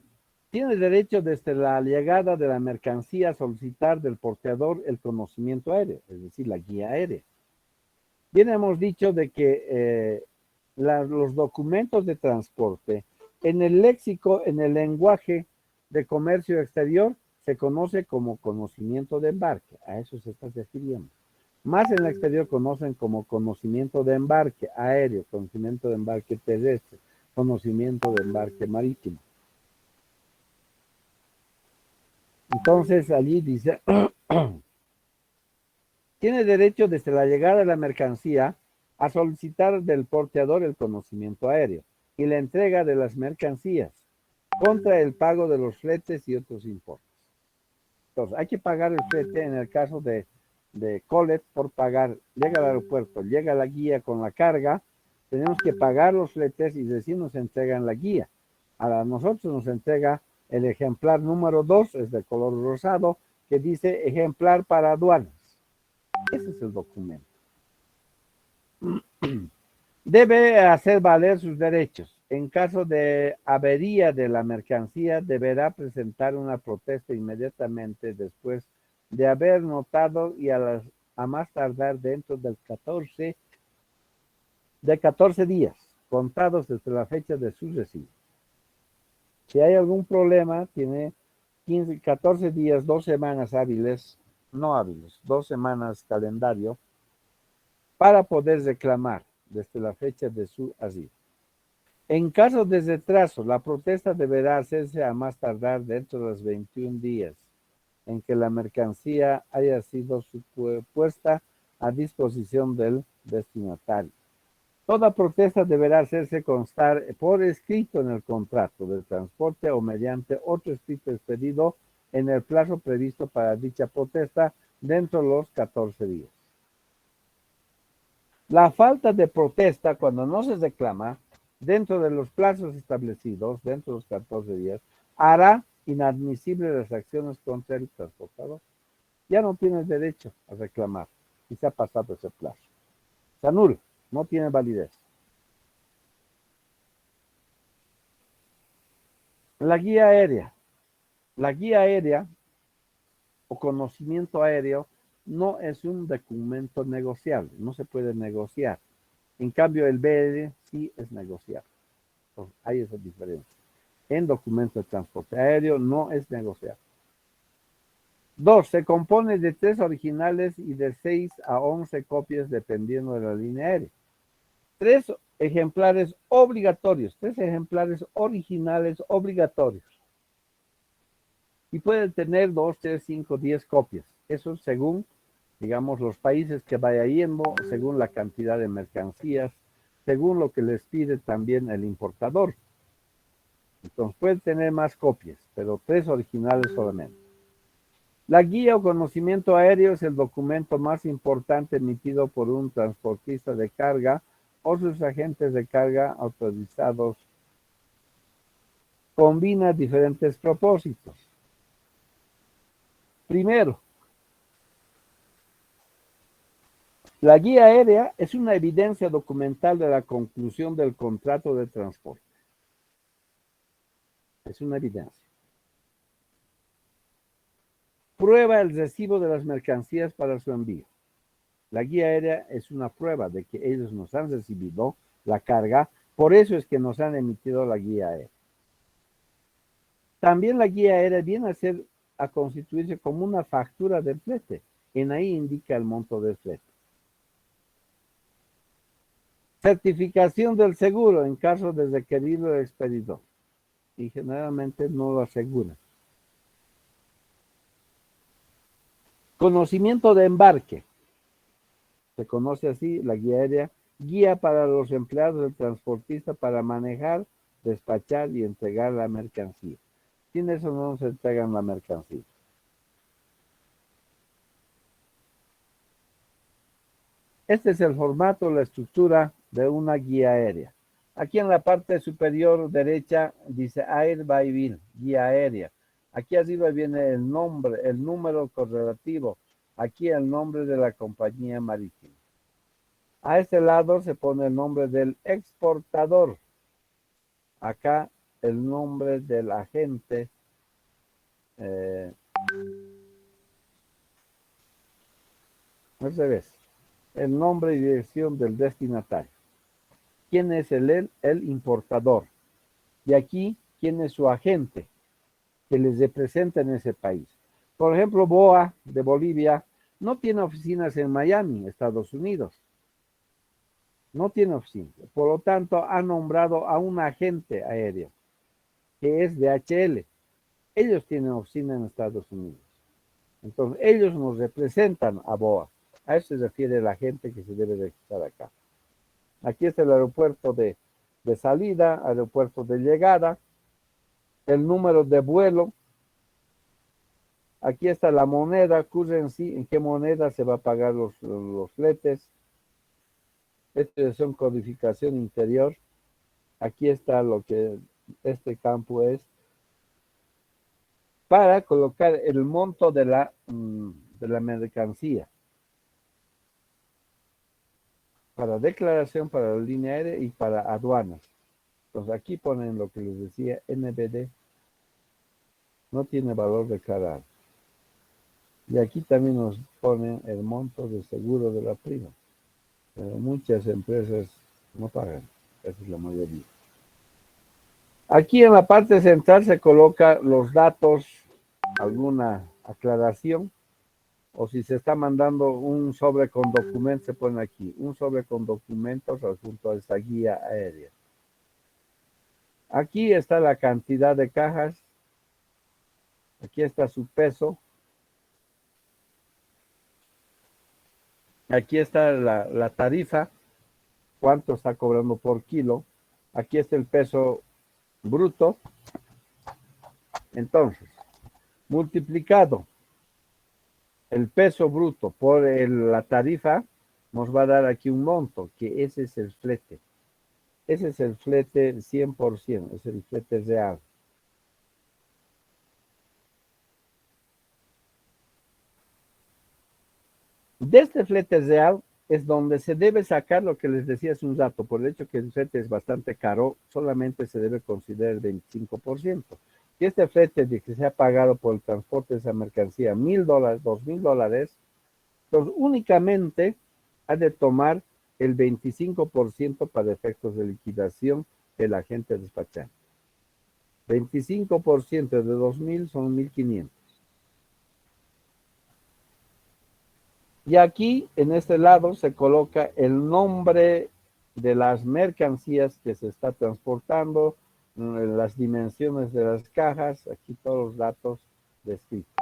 Speaker 1: tiene derecho desde la llegada de la mercancía a solicitar del porteador el conocimiento aéreo, es decir, la guía aérea. Bien hemos dicho de que los documentos de transporte en el léxico, en el lenguaje de comercio exterior, se conoce como conocimiento de embarque. A eso se está refiriendo. Más en el exterior conocen como conocimiento de embarque aéreo, conocimiento de embarque terrestre, conocimiento de embarque marítimo. Entonces allí dice, tiene derecho desde la llegada de la mercancía a solicitar del porteador el conocimiento aéreo y la entrega de las mercancías contra el pago de los fletes y otros importes. Entonces, hay que pagar el flete en el caso de Colet por pagar, llega al aeropuerto, llega la guía con la carga, tenemos que pagar los fletes y recién nos entregan la guía. A nosotros nos entrega el ejemplar número 2, es de color rosado, que dice ejemplar para aduanas. Ese es el documento. Debe hacer valer sus derechos. En caso de avería de la mercancía, deberá presentar una protesta inmediatamente después de haber notado y a más tardar dentro de 14 días, contados desde la fecha de su recibo. Si hay algún problema, tiene 14 días, 2 semanas hábiles, no hábiles, 2 semanas calendario, para poder reclamar desde la fecha de su arribo. En caso de retraso, la protesta deberá hacerse a más tardar dentro de los 21 días en que la mercancía haya sido puesta a disposición del destinatario. Toda protesta deberá hacerse constar por escrito en el contrato de transporte o mediante otro escrito expedido en el plazo previsto para dicha protesta dentro de los 14 días. La falta de protesta, cuando no se reclama, dentro de los plazos establecidos, dentro de los 14 días, hará inadmisibles las acciones contra el transportador. Ya no tiene derecho a reclamar y se ha pasado ese plazo. Se anula, no tiene validez. La guía aérea. La guía aérea o conocimiento aéreo no es un documento negociable, no se puede negociar. En cambio, el BR sí es negociable. Entonces, hay esa diferencia. En documento de transporte aéreo no es negociable. 2. Se compone de 3 originales y de 6 a 11 copias dependiendo de la línea aérea. 3 ejemplares obligatorios, 3 ejemplares originales obligatorios. Y pueden tener 2, 3, 5, 10 copias. Eso según, digamos, los países que vaya yendo, según la cantidad de mercancías, según lo que les pide también el importador. Entonces pueden tener más copias, pero 3 originales solamente. La guía o conocimiento aéreo es el documento más importante emitido por un transportista de carga o sus agentes de carga autorizados. Combina diferentes propósitos. Primero, la guía aérea es una evidencia documental de la conclusión del contrato de transporte. Es una evidencia. Prueba el recibo de las mercancías para su envío. La guía aérea es una prueba de que ellos nos han recibido la carga, por eso es que nos han emitido la guía aérea. También la guía aérea viene a constituirse como una factura del flete. En ahí indica el monto del flete. Certificación del seguro en caso de requerirlo el expedidor. Y generalmente no lo asegura. Conocimiento de embarque. Se conoce así la guía aérea. Guía para los empleados del transportista para manejar, despachar y entregar la mercancía. Sin eso no se entregan la mercancía. Este es el formato, la estructura de una guía aérea. Aquí en la parte superior derecha dice Air by Bill, guía aérea. Aquí arriba viene el nombre, el número correlativo. Aquí el nombre de la compañía marítima. A este lado se pone el nombre del exportador. Acá el nombre del agente. Al revés. El nombre y dirección del destinatario. ¿Quién es el importador? Y aquí, ¿quién es su agente que les representa en ese país? Por ejemplo, BOA de Bolivia no tiene oficinas en Miami, Estados Unidos. No tiene oficina. Por lo tanto, ha nombrado a un agente aéreo, que es DHL. Ellos tienen oficina en Estados Unidos. Entonces, ellos nos representan a BOA. A eso se refiere la gente que se debe registrar acá. Aquí está el aeropuerto de salida, aeropuerto de llegada, el número de vuelo. Aquí está la moneda, currency, en qué moneda se va a pagar los fletes. Esta es una codificación interior. Aquí está lo que este campo es para colocar el monto de la mercancía. Para declaración, para la línea aérea y para aduanas. Entonces aquí ponen lo que les decía, NBD. No tiene valor declarado. Y aquí también nos ponen el monto de seguro de la prima. Pero muchas empresas no pagan. Esa es la mayoría. Aquí en la parte central se coloca los datos, alguna aclaración, o si se está mandando un sobre con documentos, se pone aquí, un sobre con documentos junto a esta guía aérea. Aquí está la cantidad de cajas, aquí está su peso, Aquí está la tarifa, cuánto está cobrando por kilo. Aquí está el peso bruto. Entonces, multiplicado el peso bruto por la tarifa, nos va a dar aquí un monto, que ese es el flete. Ese es el flete 100%, es el flete real. De este flete real es donde se debe sacar lo que les decía hace un rato, por el hecho que el flete es bastante caro, solamente se debe considerar el 25%. Si este flete de que se ha pagado por el transporte de esa mercancía $1,000, $2,000, entonces únicamente ha de tomar el 25% para efectos de liquidación del agente despachante. 25% de 2,000 son 1,500. Y aquí, en este lado, se coloca el nombre de las mercancías que se está transportando, las dimensiones de las cajas, aquí todos los datos descritos.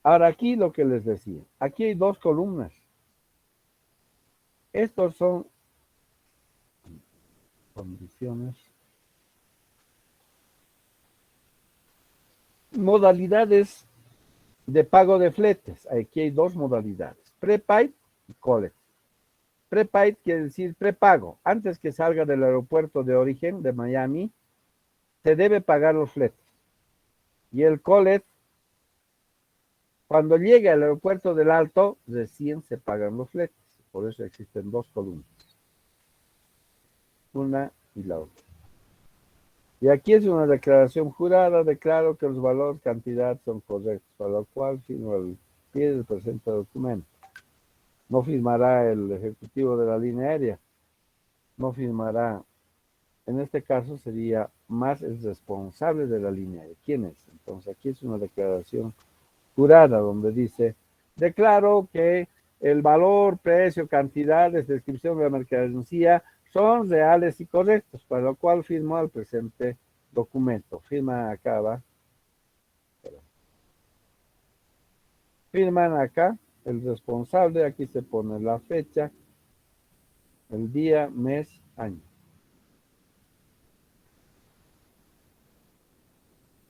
Speaker 1: Ahora aquí lo que les decía, aquí hay dos columnas. Estos son condiciones. Modalidades de pago de fletes. Aquí hay dos modalidades, prepaid y collect. Prepaid quiere decir prepago. Antes que salga del aeropuerto de origen de Miami, se debe pagar los fletes. Y el collect, cuando llegue al aeropuerto del Alto, recién se pagan los fletes. Por eso existen dos columnas. Una y la otra. Y aquí es una declaración jurada, declaro que los valores, cantidad son correctos, para lo cual firmo al pie del presente documento. No firmará el ejecutivo de la línea aérea, no firmará, en este caso sería más el responsable de la línea aérea. ¿Quién es? Entonces aquí es una declaración jurada donde dice, declaro que el valor, precio, cantidades, descripción de la mercancía son reales y correctos, para lo cual firmo al presente documento. Firma acá, ¿va? Firman acá el responsable, aquí se pone la fecha, el día, mes, año.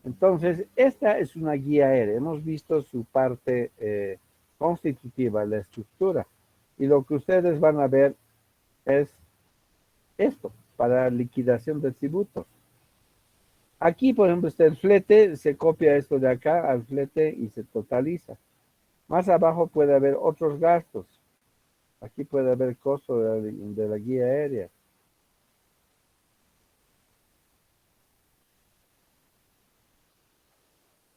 Speaker 1: Entonces, esta es una guía aérea. Hemos visto su parte constitutiva, la estructura. Y lo que ustedes van a ver es esto, para liquidación de tributos. Aquí, por ejemplo, está el flete, se copia esto de acá al flete y se totaliza. Más abajo puede haber otros gastos. Aquí puede haber costo de la guía aérea.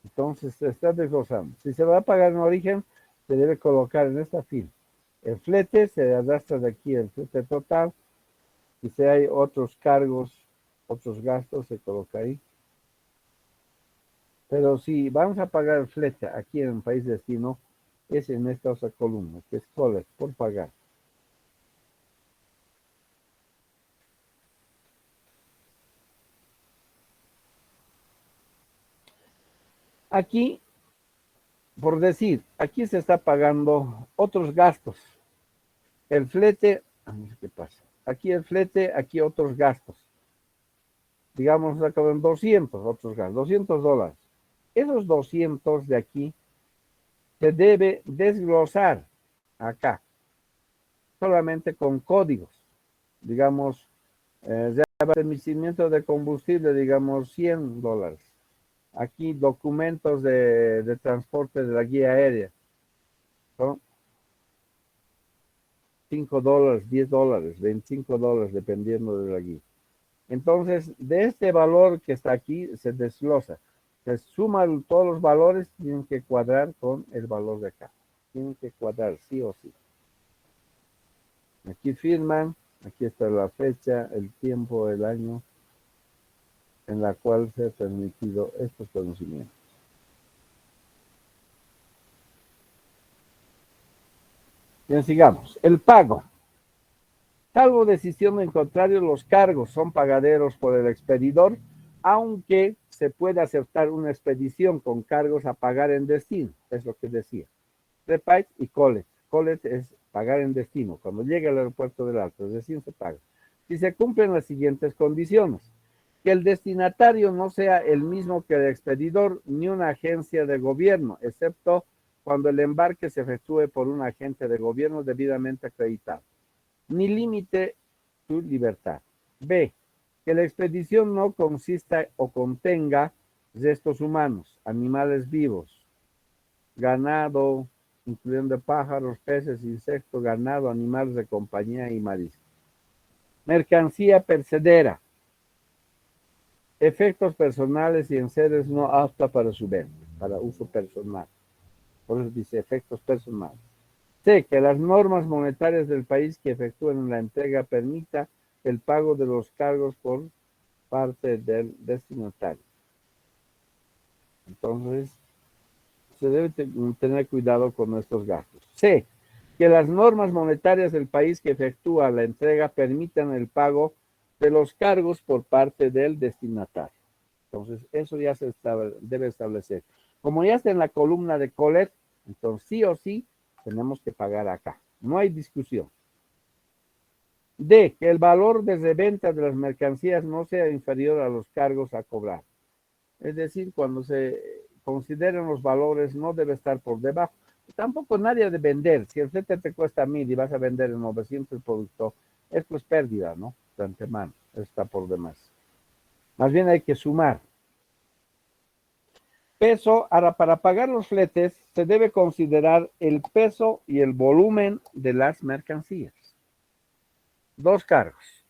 Speaker 1: Entonces se está desglosando. Si se va a pagar en origen, se debe colocar en esta fila. El flete se arrastra de aquí, el flete total. Y si hay otros cargos, otros gastos, se coloca ahí. Pero si vamos a pagar el flete aquí en el país destino, es en esta otra columna, que es collect, por pagar. Aquí, por decir, aquí se está pagando otros gastos. El flete, no sé qué pasa. Aquí el flete, aquí otros gastos. Digamos, acaban 200 otros gastos, $200. Esos 200 de aquí se debe desglosar acá, solamente con códigos. Digamos, abastecimiento de combustible, digamos, $100. Aquí documentos de transporte de la guía aérea. Son $5, $10, $25, dependiendo de la guía. Entonces, de este valor que está aquí, se desglosa. Se suman todos los valores, tienen que cuadrar con el valor de acá. Tienen que cuadrar, sí o sí. Aquí firman, aquí está la fecha, el tiempo, el año en la cual se ha permitido estos conocimientos. Bien, sigamos. El pago. Salvo decisión en contrario, los cargos son pagaderos por el expedidor, aunque se puede aceptar una expedición con cargos a pagar en destino. es lo que decía. Prepaid y Collet. Collet es pagar en destino. Cuando llega al aeropuerto del Alto, es decir, se paga. Si se cumplen las siguientes condiciones: que el destinatario no sea el mismo que el expedidor ni una agencia de gobierno, excepto cuando el embarque se efectúe por un agente de gobierno debidamente acreditado, ni límite su libertad. B, que la expedición no consista o contenga restos humanos, animales vivos, ganado, incluyendo pájaros, peces, insectos, ganado, animales de compañía y mariscos. Mercancía perecedera, efectos personales y enseres no apta para su venta, para uso personal. Por eso dice efectos personales. C, que las normas monetarias del país que efectúen la entrega permita el pago de los cargos por parte del destinatario. Entonces, se debe tener cuidado con estos gastos. C, que las normas monetarias del país que efectúa la entrega permitan el pago de los cargos por parte del destinatario. Entonces, eso ya se debe establecer. Como ya está en la columna de Collet, entonces sí o sí tenemos que pagar acá. No hay discusión. D, que el valor de reventa de las mercancías no sea inferior a los cargos a cobrar. Es decir, cuando se consideren los valores, no debe estar por debajo. Tampoco nadie de vender. Si el flete te cuesta 1,000 y vas a vender en 900 el producto, es pues pérdida, ¿no? De antemano, está por demás. Más bien hay que sumar. Peso, ahora para pagar los fletes se debe considerar el peso y el volumen de las mercancías. Dos cargos.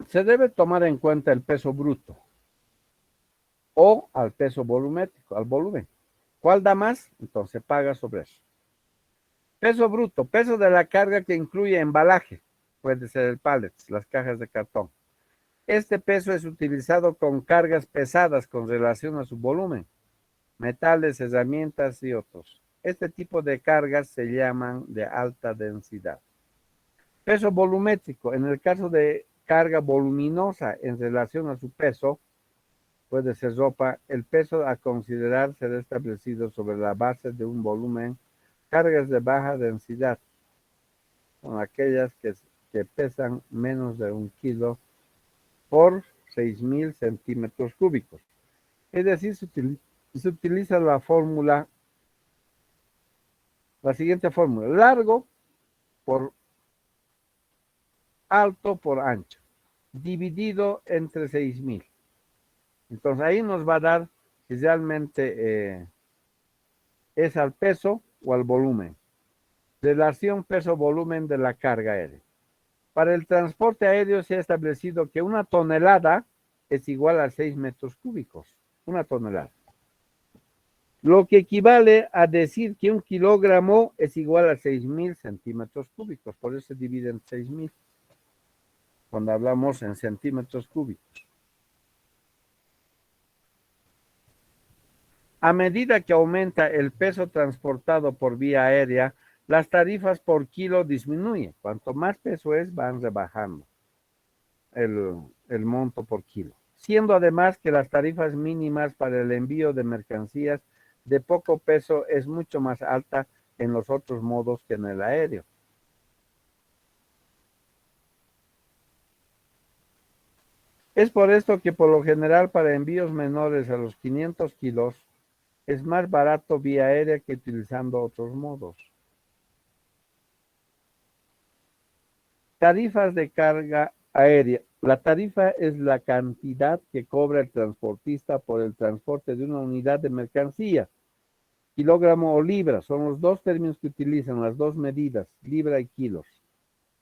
Speaker 1: Se debe tomar en cuenta el peso bruto o al peso volumétrico, al volumen. ¿Cuál da más? Entonces paga sobre eso. Peso bruto, peso de la carga que incluye embalaje, puede ser el pallet, las cajas de cartón. Este peso es utilizado con cargas pesadas con relación a su volumen, metales, herramientas y otros. Este tipo de cargas se llaman de alta densidad. Peso volumétrico, en el caso de carga voluminosa en relación a su peso, puede ser ropa, el peso a considerar será establecido sobre la base de un volumen. Cargas de baja densidad son aquellas que pesan menos de 1 kilo por 6,000 centímetros cúbicos. Es decir, se utiliza la fórmula, la siguiente fórmula: largo por alto por ancho, dividido entre 6,000. Entonces ahí nos va a dar si realmente es al peso o al volumen. Relación peso-volumen de la carga aérea. Para el transporte aéreo se ha establecido que una tonelada es igual a 6 metros cúbicos. Una tonelada. Lo que equivale a decir que 1 kilogramo es igual a 6,000 centímetros cúbicos. Por eso se divide en 6,000 cuando hablamos en centímetros cúbicos. A medida que aumenta el peso transportado por vía aérea, las tarifas por kilo disminuyen. Cuanto más peso es, van rebajando el monto por kilo. Siendo además que las tarifas mínimas para el envío de mercancías de poco peso es mucho más alta en los otros modos que en el aéreo. Es por esto que por lo general para envíos menores a los 500 kilos es más barato vía aérea que utilizando otros modos. Tarifas de carga aérea. La tarifa es la cantidad que cobra el transportista por el transporte de una unidad de mercancía. Kilogramo o libra son los dos términos que utilizan, las dos medidas, libra y kilos.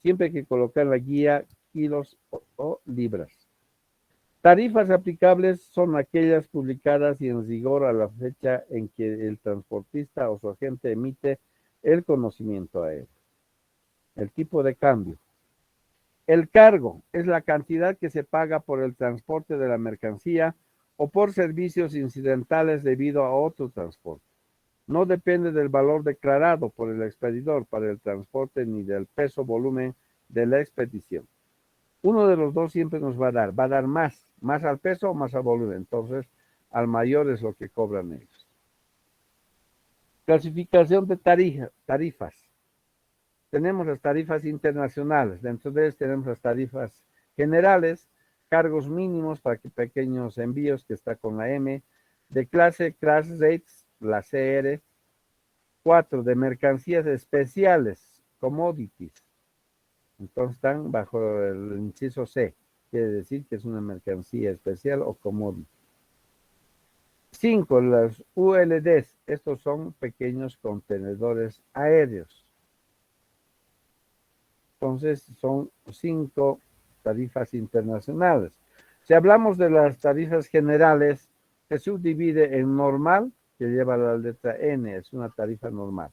Speaker 1: Siempre hay que colocar en la guía kilos o libras. Tarifas aplicables son aquellas publicadas y en rigor a la fecha en que el transportista o su agente emite el conocimiento aéreo. el tipo de cambio. El cargo es la cantidad que se paga por el transporte de la mercancía o por servicios incidentales debido a otro transporte. No depende del valor declarado por el expedidor para el transporte ni del peso volumen de la expedición. Uno de los dos siempre nos va a dar más al peso o más al volumen. Entonces, al mayor es lo que cobran ellos. Clasificación de tarifas. Tenemos las tarifas internacionales. Dentro de ellas tenemos las tarifas generales, cargos mínimos para pequeños envíos, que está con la M, de clase, class rates, la CR. 4, de mercancías especiales, commodities. Entonces están bajo el inciso C, quiere decir que es una mercancía especial o commodity. 5, las ULDs, estos son pequeños contenedores aéreos. Entonces son 5 tarifas internacionales. Si hablamos de las tarifas generales, se subdivide en normal, que lleva la letra N, es una tarifa normal.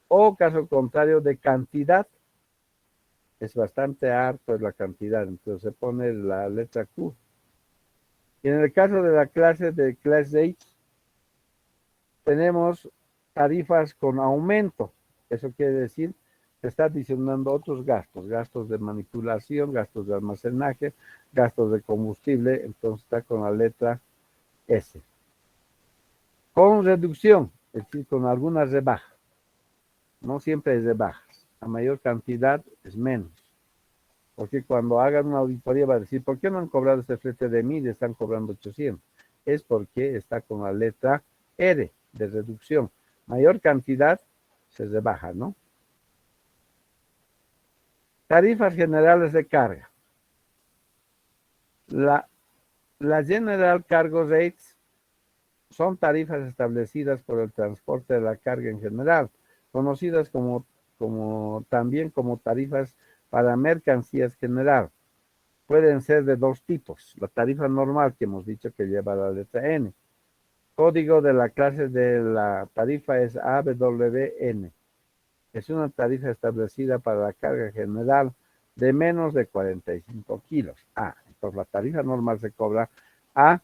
Speaker 1: O caso contrario de cantidad, es bastante harto la cantidad, entonces se pone la letra Q. Y en el caso de la clase de Class H, tenemos tarifas con aumento. Eso quiere decir que está adicionando otros gastos, gastos de manipulación, gastos de almacenaje, gastos de combustible, entonces está con la letra S. Con reducción, es decir, con alguna rebaja. No siempre es rebajas. A mayor cantidad es menos. Porque cuando hagan una auditoría va a decir, ¿por qué no han cobrado este flete de 1000 y están cobrando 800? Es porque está con la letra R de reducción. Mayor cantidad se rebaja, ¿no? Tarifas generales de carga. La General Cargo Rates son tarifas establecidas por el transporte de la carga en general, conocidas también como tarifas para mercancías general. Pueden ser de dos tipos. La tarifa normal, que hemos dicho que lleva la letra N. Código de la clase de la tarifa es AWN. Es una tarifa establecida para la carga general de menos de 45 kilos. Entonces la tarifa normal se cobra a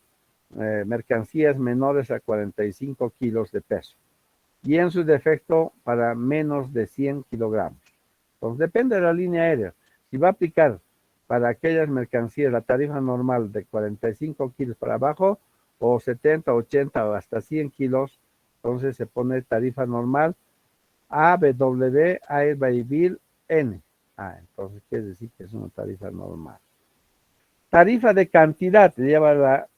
Speaker 1: mercancías menores a 45 kilos de peso. Y en su defecto para menos de 100 kilogramos. Entonces depende de la línea aérea. Si va a aplicar para aquellas mercancías la tarifa normal de 45 kilos para abajo, o 70, 80 o hasta 100 kilos, entonces se pone tarifa normal ABW Airbaybil N. Entonces quiere decir que es una tarifa normal. Tarifa de cantidad, lleva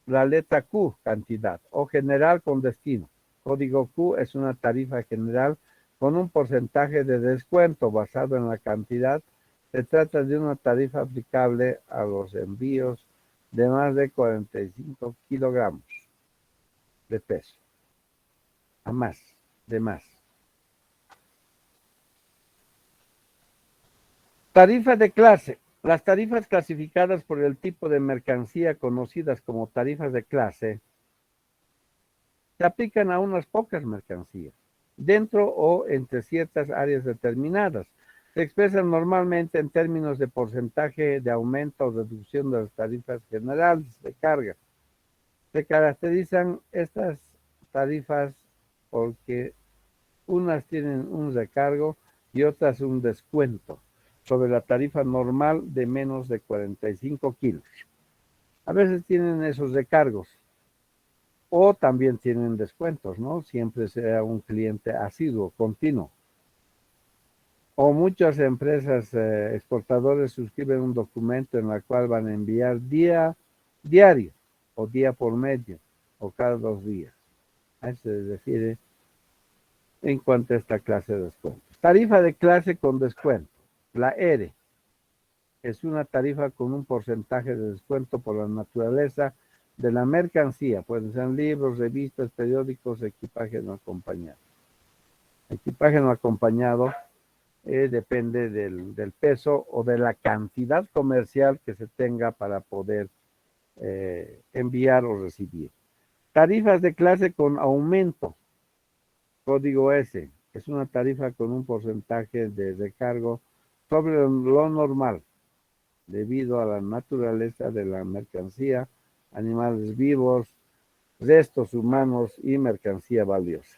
Speaker 1: la letra Q, cantidad, o general con destino. Código Q es una tarifa general con un porcentaje de descuento basado en la cantidad. Se trata de una tarifa aplicable a los envíos de más de 45 kilogramos de peso. A más, de más. Tarifa de clase. Las tarifas clasificadas por el tipo de mercancía conocidas como tarifas de clase se aplican a unas pocas mercancías, dentro o entre ciertas áreas determinadas. Se expresan normalmente en términos de porcentaje de aumento o reducción de las tarifas generales de carga. Se caracterizan estas tarifas porque unas tienen un recargo y otras un descuento sobre la tarifa normal de menos de 45 kilos. A veces tienen esos recargos o también tienen descuentos, ¿no? Siempre sea un cliente asiduo, continuo. O muchas empresas exportadores suscriben un documento en el cual van a enviar diario o día por medio o cada 2 días. A eso se refiere en cuanto a esta clase de descuentos. Tarifa de clase con descuento. La R es una tarifa con un porcentaje de descuento por la naturaleza de la mercancía. Pueden ser libros, revistas, periódicos, equipaje no acompañado. Equipaje no acompañado depende del peso o de la cantidad comercial que se tenga para poder enviar o recibir. Tarifas de clase con aumento. Código S. Es una tarifa con un porcentaje de recargo sobre lo normal, debido a la naturaleza de la mercancía, animales vivos, restos humanos y mercancía valiosa.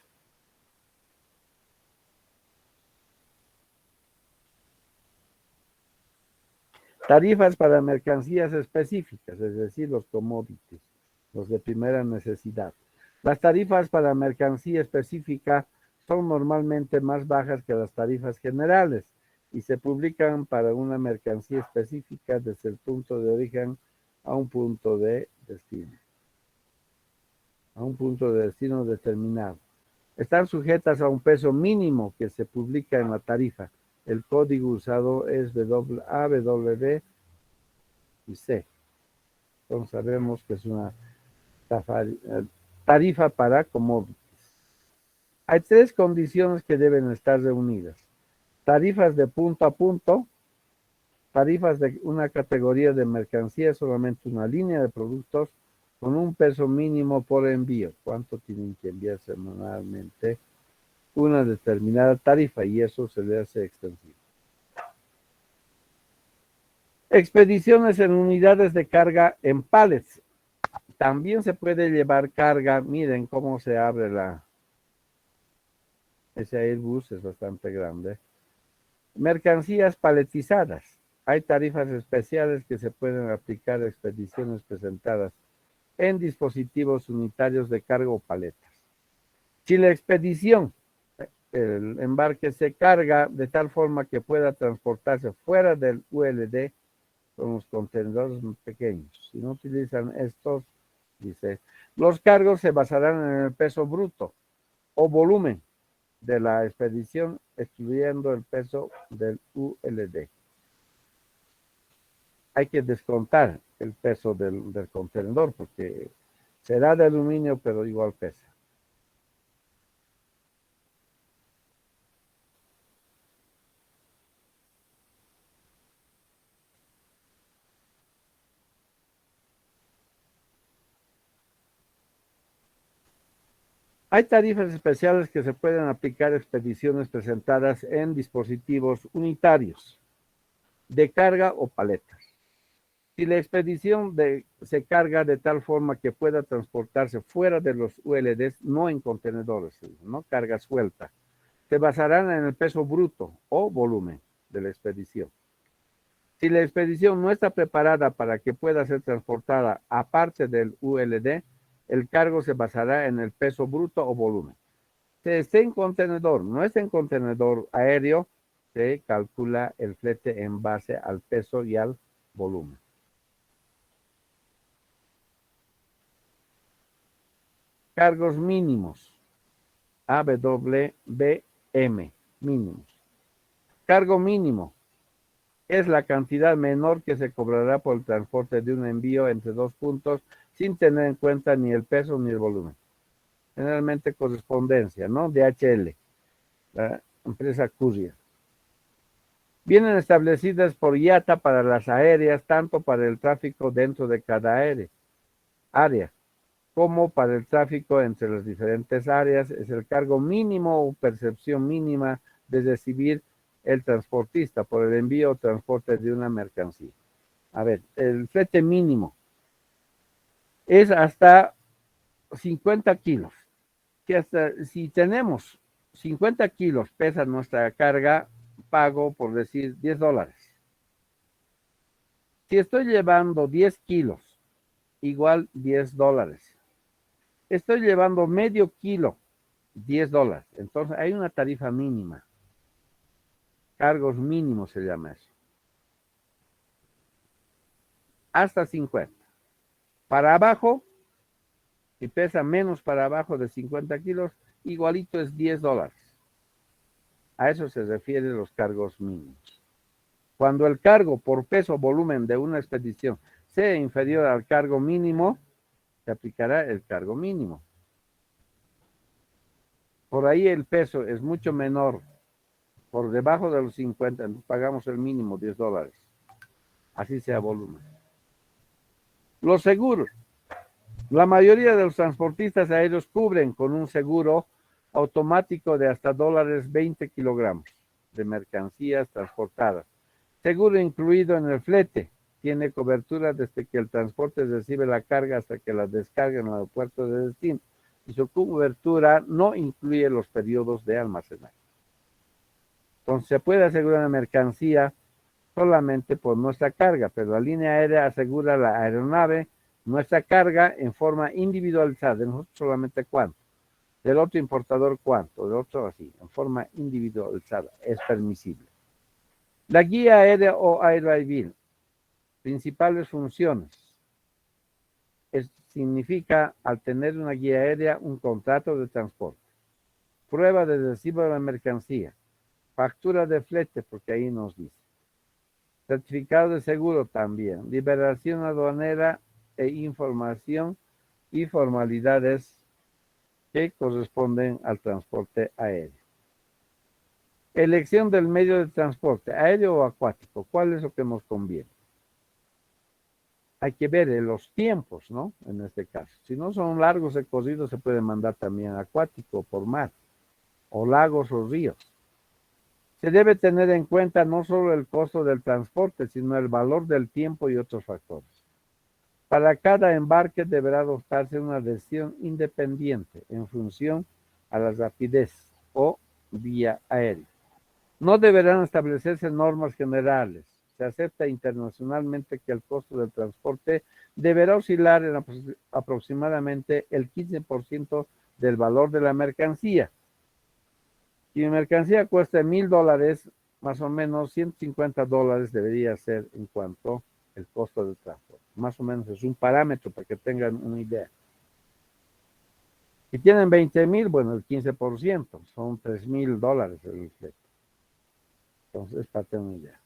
Speaker 1: Tarifas para mercancías específicas, es decir, los commodities, los de primera necesidad. Las tarifas para mercancía específica son normalmente más bajas que las tarifas generales y se publican para una mercancía específica desde el punto de origen a un punto de destino. A un punto de destino determinado. Están sujetas a un peso mínimo que se publica en la tarifa. El código usado es AW y C. Entonces sabemos que es una tarifa para commodities. Hay tres condiciones que deben estar reunidas. Tarifas de punto a punto, tarifas de una categoría de mercancía, solamente una línea de productos, con un peso mínimo por envío. ¿Cuánto tienen que enviar semanalmente? Una determinada tarifa, y eso se le hace extensivo. Expediciones en unidades de carga en pallets. También se puede llevar carga. Miren cómo se abre ese Airbus, es bastante grande. Mercancías paletizadas. Hay tarifas especiales que se pueden aplicar a expediciones presentadas en dispositivos unitarios de carga o paletas. Si la expedición, el embarque se carga de tal forma que pueda transportarse fuera del ULD, con los contenedores pequeños. Si no utilizan estos, dice, los cargos se basarán en el peso bruto o volumen de la expedición, excluyendo el peso del ULD. Hay que descontar el peso del contenedor porque será de aluminio, pero igual pesa. Hay tarifas especiales que se pueden aplicar a expediciones presentadas en dispositivos unitarios de carga o paletas. Si la expedición se carga de tal forma que pueda transportarse fuera de los ULDs, no en contenedores, no carga suelta, se basarán en el peso bruto o volumen de la expedición. Si la expedición no está preparada para que pueda ser transportada aparte del ULD, el cargo se basará en el peso bruto o volumen. Si está en contenedor, no está en contenedor aéreo, se calcula el flete en base al peso y al volumen. Cargos mínimos, AWBM, mínimos. Cargo mínimo es la cantidad menor que se cobrará por el transporte de un envío entre dos puntos sin tener en cuenta ni el peso ni el volumen. Generalmente correspondencia, ¿no? DHL, la empresa Courier. Vienen establecidas por IATA para las aéreas, tanto para el tráfico dentro de cada área, como para el tráfico entre las diferentes áreas. Es el cargo mínimo o percepción mínima de recibir el transportista por el envío o transporte de una mercancía. A ver, el flete mínimo es hasta 50 kilos. Si tenemos 50 kilos pesa nuestra carga, pago por decir $10. Si estoy llevando 10 kilos, igual $10. Estoy llevando medio kilo, $10. Entonces hay una tarifa mínima. Cargos mínimos se llama eso. Hasta 50. Para abajo, si pesa menos para abajo de 50 kilos, igualito es $10. A eso se refieren los cargos mínimos. Cuando el cargo por peso o volumen de una expedición sea inferior al cargo mínimo, se aplicará el cargo mínimo. Por ahí el peso es mucho menor, por debajo de los 50, pagamos el mínimo, $10. Así sea volumen. Los seguros. La mayoría de los transportistas aéreos cubren con un seguro automático de hasta $20 kilogramos de mercancías transportadas. Seguro incluido en el flete. Tiene cobertura desde que el transporte recibe la carga hasta que la descarga en el aeropuerto de destino. Y su cobertura no incluye los periodos de almacenaje. Entonces se puede asegurar la mercancía solamente por nuestra carga, pero la línea aérea asegura la aeronave, nuestra carga en forma individualizada, de nosotros solamente cuánto, del otro importador cuánto, del otro así, en forma individualizada, es permisible. La guía aérea o airbill, principales funciones. Significa, al tener una guía aérea, un contrato de transporte, prueba de recibo de la mercancía, factura de flete, porque ahí nos dice, certificado de seguro también, liberación aduanera e información y formalidades que corresponden al transporte aéreo. Elección del medio de transporte, aéreo o acuático, ¿cuál es lo que nos conviene? Hay que ver los tiempos, ¿no? En este caso. Si no son largos recorridos, se puede mandar también acuático por mar, o lagos o ríos. Se debe tener en cuenta no solo el costo del transporte, sino el valor del tiempo y otros factores. Para cada embarque deberá adoptarse una decisión independiente en función a la rapidez o vía aérea. No deberán establecerse normas generales. Se acepta internacionalmente que el costo del transporte deberá oscilar en aproximadamente el 15% del valor de la mercancía. Si mi mercancía cuesta $1,000, más o menos $150 debería ser en cuanto al costo del transporte. Más o menos es un parámetro para que tengan una idea. Si tienen 20,000, bueno, el 15%, son $3,000 el flete. Entonces, para tener una idea.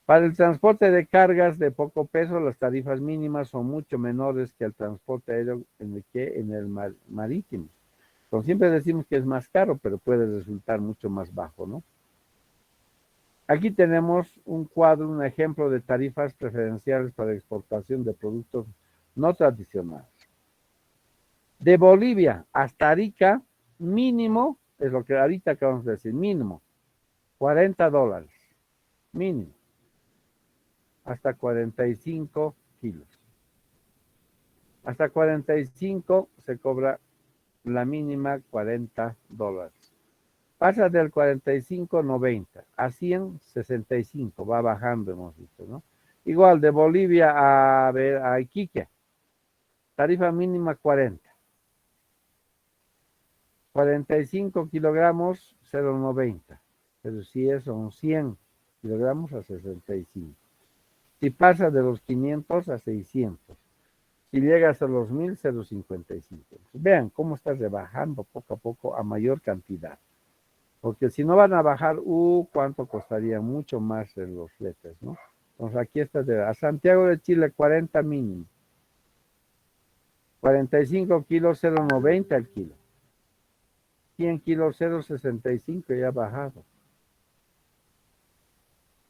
Speaker 1: Para el transporte de cargas de poco peso, las tarifas mínimas son mucho menores que el transporte aéreo en el marítimo. Entonces, siempre decimos que es más caro, pero puede resultar mucho más bajo, ¿no? Aquí tenemos un cuadro, un ejemplo de tarifas preferenciales para exportación de productos no tradicionales. De Bolivia hasta Arica, mínimo, es lo que ahorita acabamos de decir, mínimo, $40, mínimo, hasta 45 kilos. Hasta 45 se cobra la mínima $40. Pasa del 45, 90, a 100, 65, va bajando, hemos visto, ¿no? Igual, de Bolivia a Iquique, tarifa mínima 40. 45 kilogramos, 0,90. Pero si son 100 kilogramos, a 65. Si pasa de los 500 a 600. Si llega hasta los 1,000, 0,55. Vean cómo está rebajando poco a poco a mayor cantidad. Porque si no van a bajar, ¿cuánto costaría? Mucho más en los fletes, ¿no? Entonces aquí está, a Santiago de Chile, 40 mínimo. 45 kilos, 0,90 el kilo. 100 kilos, 0,65, ya ha bajado.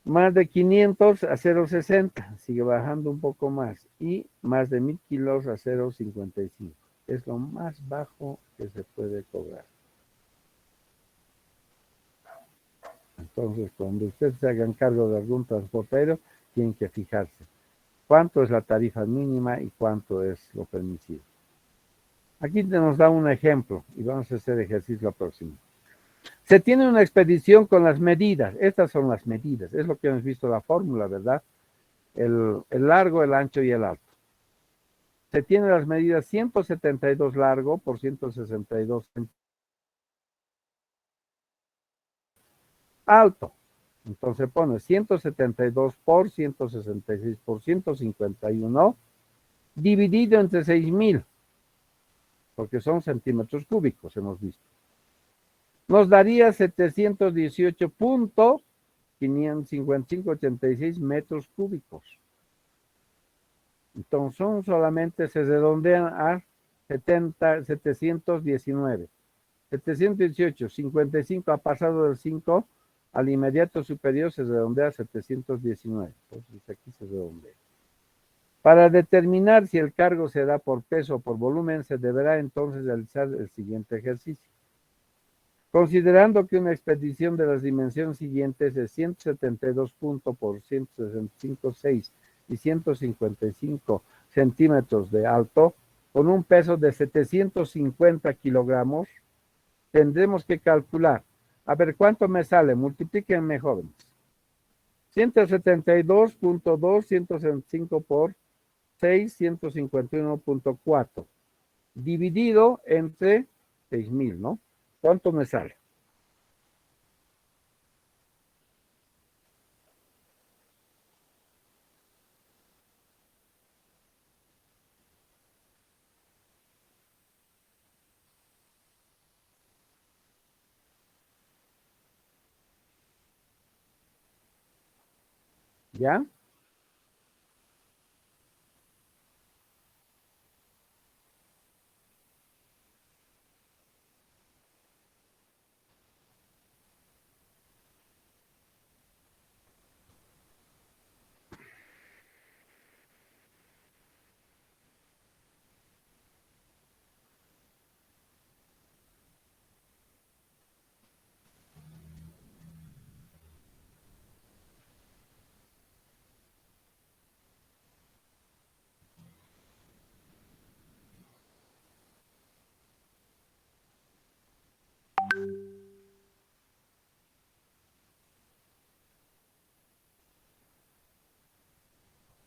Speaker 1: Más de 500 a 0,60, sigue bajando un poco más. Y más de 1,000 kilos a 0,55. Es lo más bajo que se puede cobrar. Entonces, cuando ustedes se hagan cargo de algún transporte aéreo, tienen que fijarse cuánto es la tarifa mínima y cuánto es lo permisible. Aquí nos da un ejemplo y vamos a hacer ejercicio la próxima. Se tiene una expedición con las medidas. Estas son las medidas. Es lo que hemos visto la fórmula, ¿verdad? El largo, el ancho y el alto. Se tiene las medidas 172 largo por 162 alto. Entonces pone 172 por 166 por 151 dividido entre 6,000, porque son centímetros cúbicos, hemos visto. Nos daría 718.55586 metros cúbicos. Entonces son solamente, se redondean a 719. 718, 55 ha pasado del 5, al inmediato superior se redondea a 719. Entonces aquí se redondea. Para determinar si el cargo se da por peso o por volumen, se deberá entonces realizar el siguiente ejercicio. Considerando que una expedición de las dimensiones siguientes es 172 puntos por 165,6 y 155 centímetros de alto, con un peso de 750 kilogramos, tendremos que calcular. A ver, ¿cuánto me sale? Multiplíquenme, jóvenes. 172.2, 165 por 6, 151.4. Dividido entre 6,000, ¿no? ¿Cuánto me sale? ¿Ya?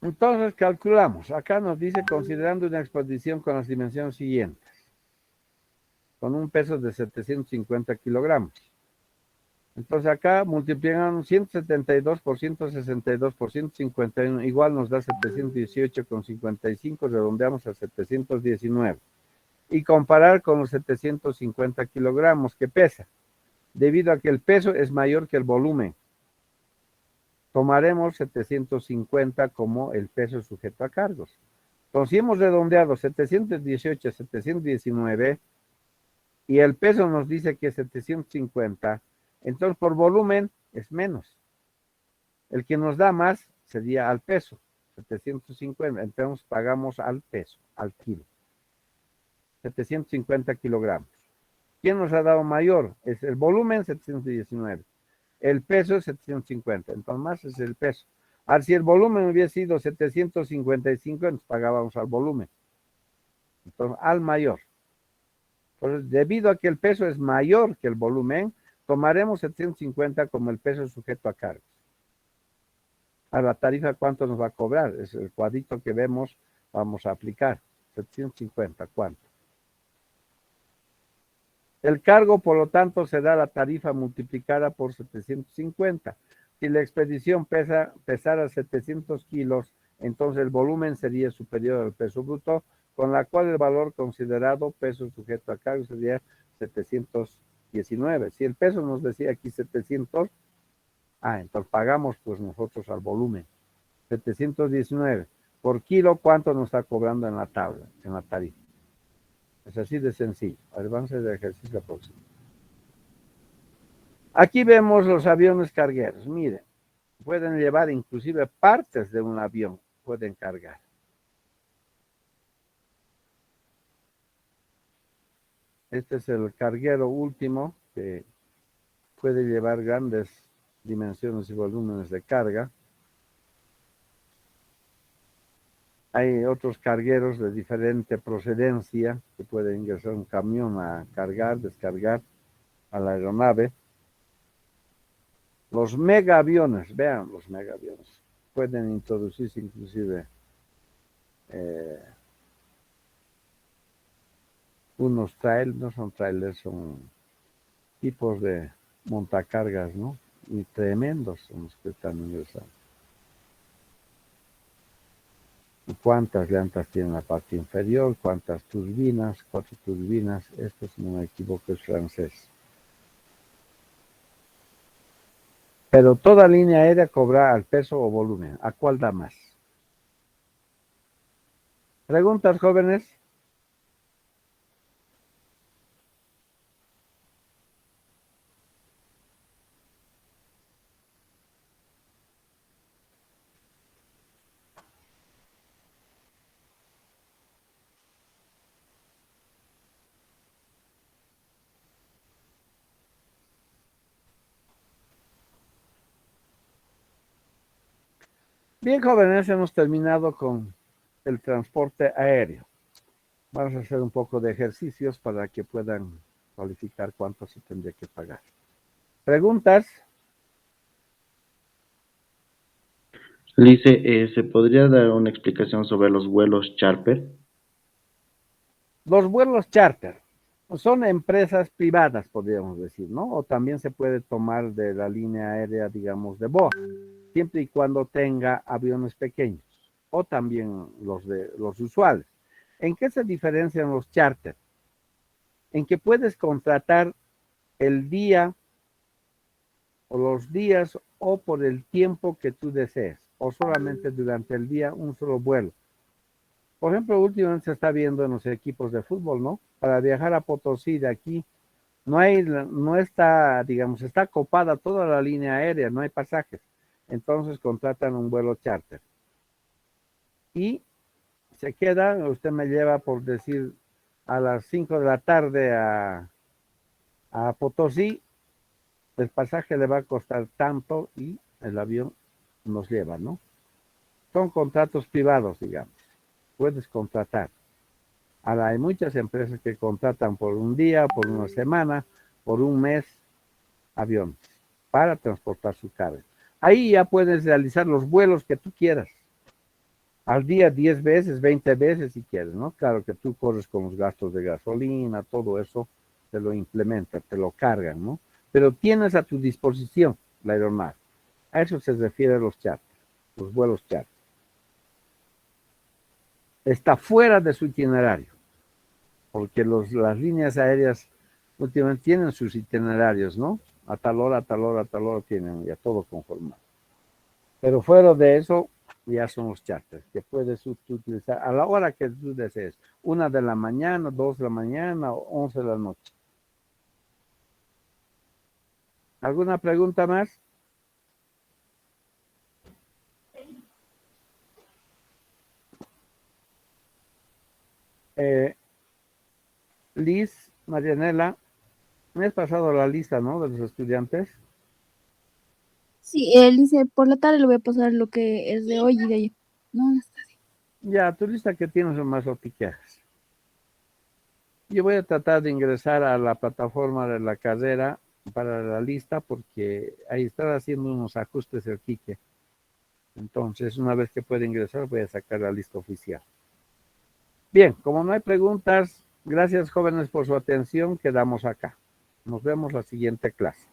Speaker 1: Entonces calculamos. Acá nos dice considerando una exposición con las dimensiones siguientes, con un peso de 750 kilogramos. Entonces acá multiplican 172 por 162 por 151, igual nos da 718,55, redondeamos a 719. Y comparar con los 750 kilogramos que pesa, debido a que el peso es mayor que el volumen. Tomaremos 750 como el peso sujeto a cargos. Entonces, si hemos redondeado 718 a 719 y el peso nos dice que es 750, entonces por volumen es menos. El que nos da más sería al peso, 750. Entonces pagamos al peso, al kilo. 750 kilogramos. ¿Quién nos ha dado mayor? Es el volumen, 719. El peso es 750, entonces más es el peso. Ahora, si el volumen hubiera sido 755, entonces pagábamos al volumen. Entonces, al mayor. Entonces, debido a que el peso es mayor que el volumen, tomaremos 750 como el peso sujeto a cargos. A la tarifa, ¿cuánto nos va a cobrar? Es el cuadrito que vemos, vamos a aplicar. 750, ¿cuánto? El cargo, por lo tanto, será la tarifa multiplicada por 750. Si la expedición pesara 700 kilos, entonces el volumen sería superior al peso bruto, con la cual el valor considerado peso sujeto a cargo sería 719. Si el peso nos decía aquí 700, entonces pagamos pues nosotros al volumen. 719 por kilo, ¿cuánto nos está cobrando en la tabla, en la tarifa? Es así de sencillo. Avance de ejercicio próximo. Aquí vemos los aviones cargueros. Miren, pueden llevar inclusive partes de un avión, pueden cargar. Este es el carguero último que puede llevar grandes dimensiones y volúmenes de carga. Hay otros cargueros de diferente procedencia que pueden ingresar un camión a cargar, descargar a la aeronave. Los megaaviones, vean los megaaviones, pueden introducirse inclusive unos trailers, no son trailers, son tipos de montacargas, ¿no? Y tremendos son los que están ingresando. ¿Y cuántas llantas tiene la parte inferior? ¿Cuántas turbinas? 4 turbinas. Esto, si no me equivoco, es francés. Pero toda línea aérea cobra al peso o volumen. ¿A cuál da más? ¿Preguntas, jóvenes? Bien, jóvenes, hemos terminado con el transporte aéreo. Vamos a hacer un poco de ejercicios para que puedan cualificar cuánto se tendría que pagar. ¿Preguntas?
Speaker 3: Lice, ¿se podría dar una explicación sobre los vuelos charter?
Speaker 1: Los vuelos charter son empresas privadas, podríamos decir, ¿no? O también se puede tomar de la línea aérea, digamos, de BOA, siempre y cuando tenga aviones pequeños, o también los usuales. ¿En qué se diferencian los charter? En que puedes contratar el día o los días o por el tiempo que tú desees, o solamente durante el día un solo vuelo. Por ejemplo, últimamente se está viendo en los equipos de fútbol, ¿no? Para viajar a Potosí de aquí, no está, digamos, está copada toda la línea aérea, no hay pasajes. Entonces contratan un vuelo charter. Y se queda, usted me lleva por decir a las 5 de la tarde a Potosí, el pasaje le va a costar tanto y el avión nos lleva, ¿no? Son contratos privados, digamos. Puedes contratar. Ahora, hay muchas empresas que contratan por un día, por una semana, por un mes, aviones para transportar su carga. Ahí ya puedes realizar los vuelos que tú quieras. Al día 10 veces, 20 veces si quieres, ¿no? Claro que tú corres con los gastos de gasolina, todo eso te lo implementa, te lo cargan, ¿no? Pero tienes a tu disposición la aeronave. A eso se refiere los charters, los vuelos charter. Está fuera de su itinerario, porque las líneas aéreas últimamente tienen sus itinerarios, ¿no? A tal hora, a tal hora, a tal hora tienen ya todo conformado. Pero fuera de eso, ya son los charters, que puedes utilizar a la hora que tú desees. 1 de la mañana, 2 de la mañana o 11 de la noche. ¿Alguna pregunta más? Liz, Marianela, me has pasado la lista, ¿no? De los estudiantes.
Speaker 4: Sí, él dice, por la tarde le voy a pasar lo que es de hoy y de ayer. No,
Speaker 1: Ya, tu lista que tienes son más lo que quieras. Yo voy a tratar de ingresar a la plataforma de la carrera para la lista porque ahí está haciendo unos ajustes el Quique. Entonces, una vez que pueda ingresar, voy a sacar la lista oficial. Bien, como no hay preguntas, gracias jóvenes por su atención, quedamos acá. Nos vemos la siguiente clase.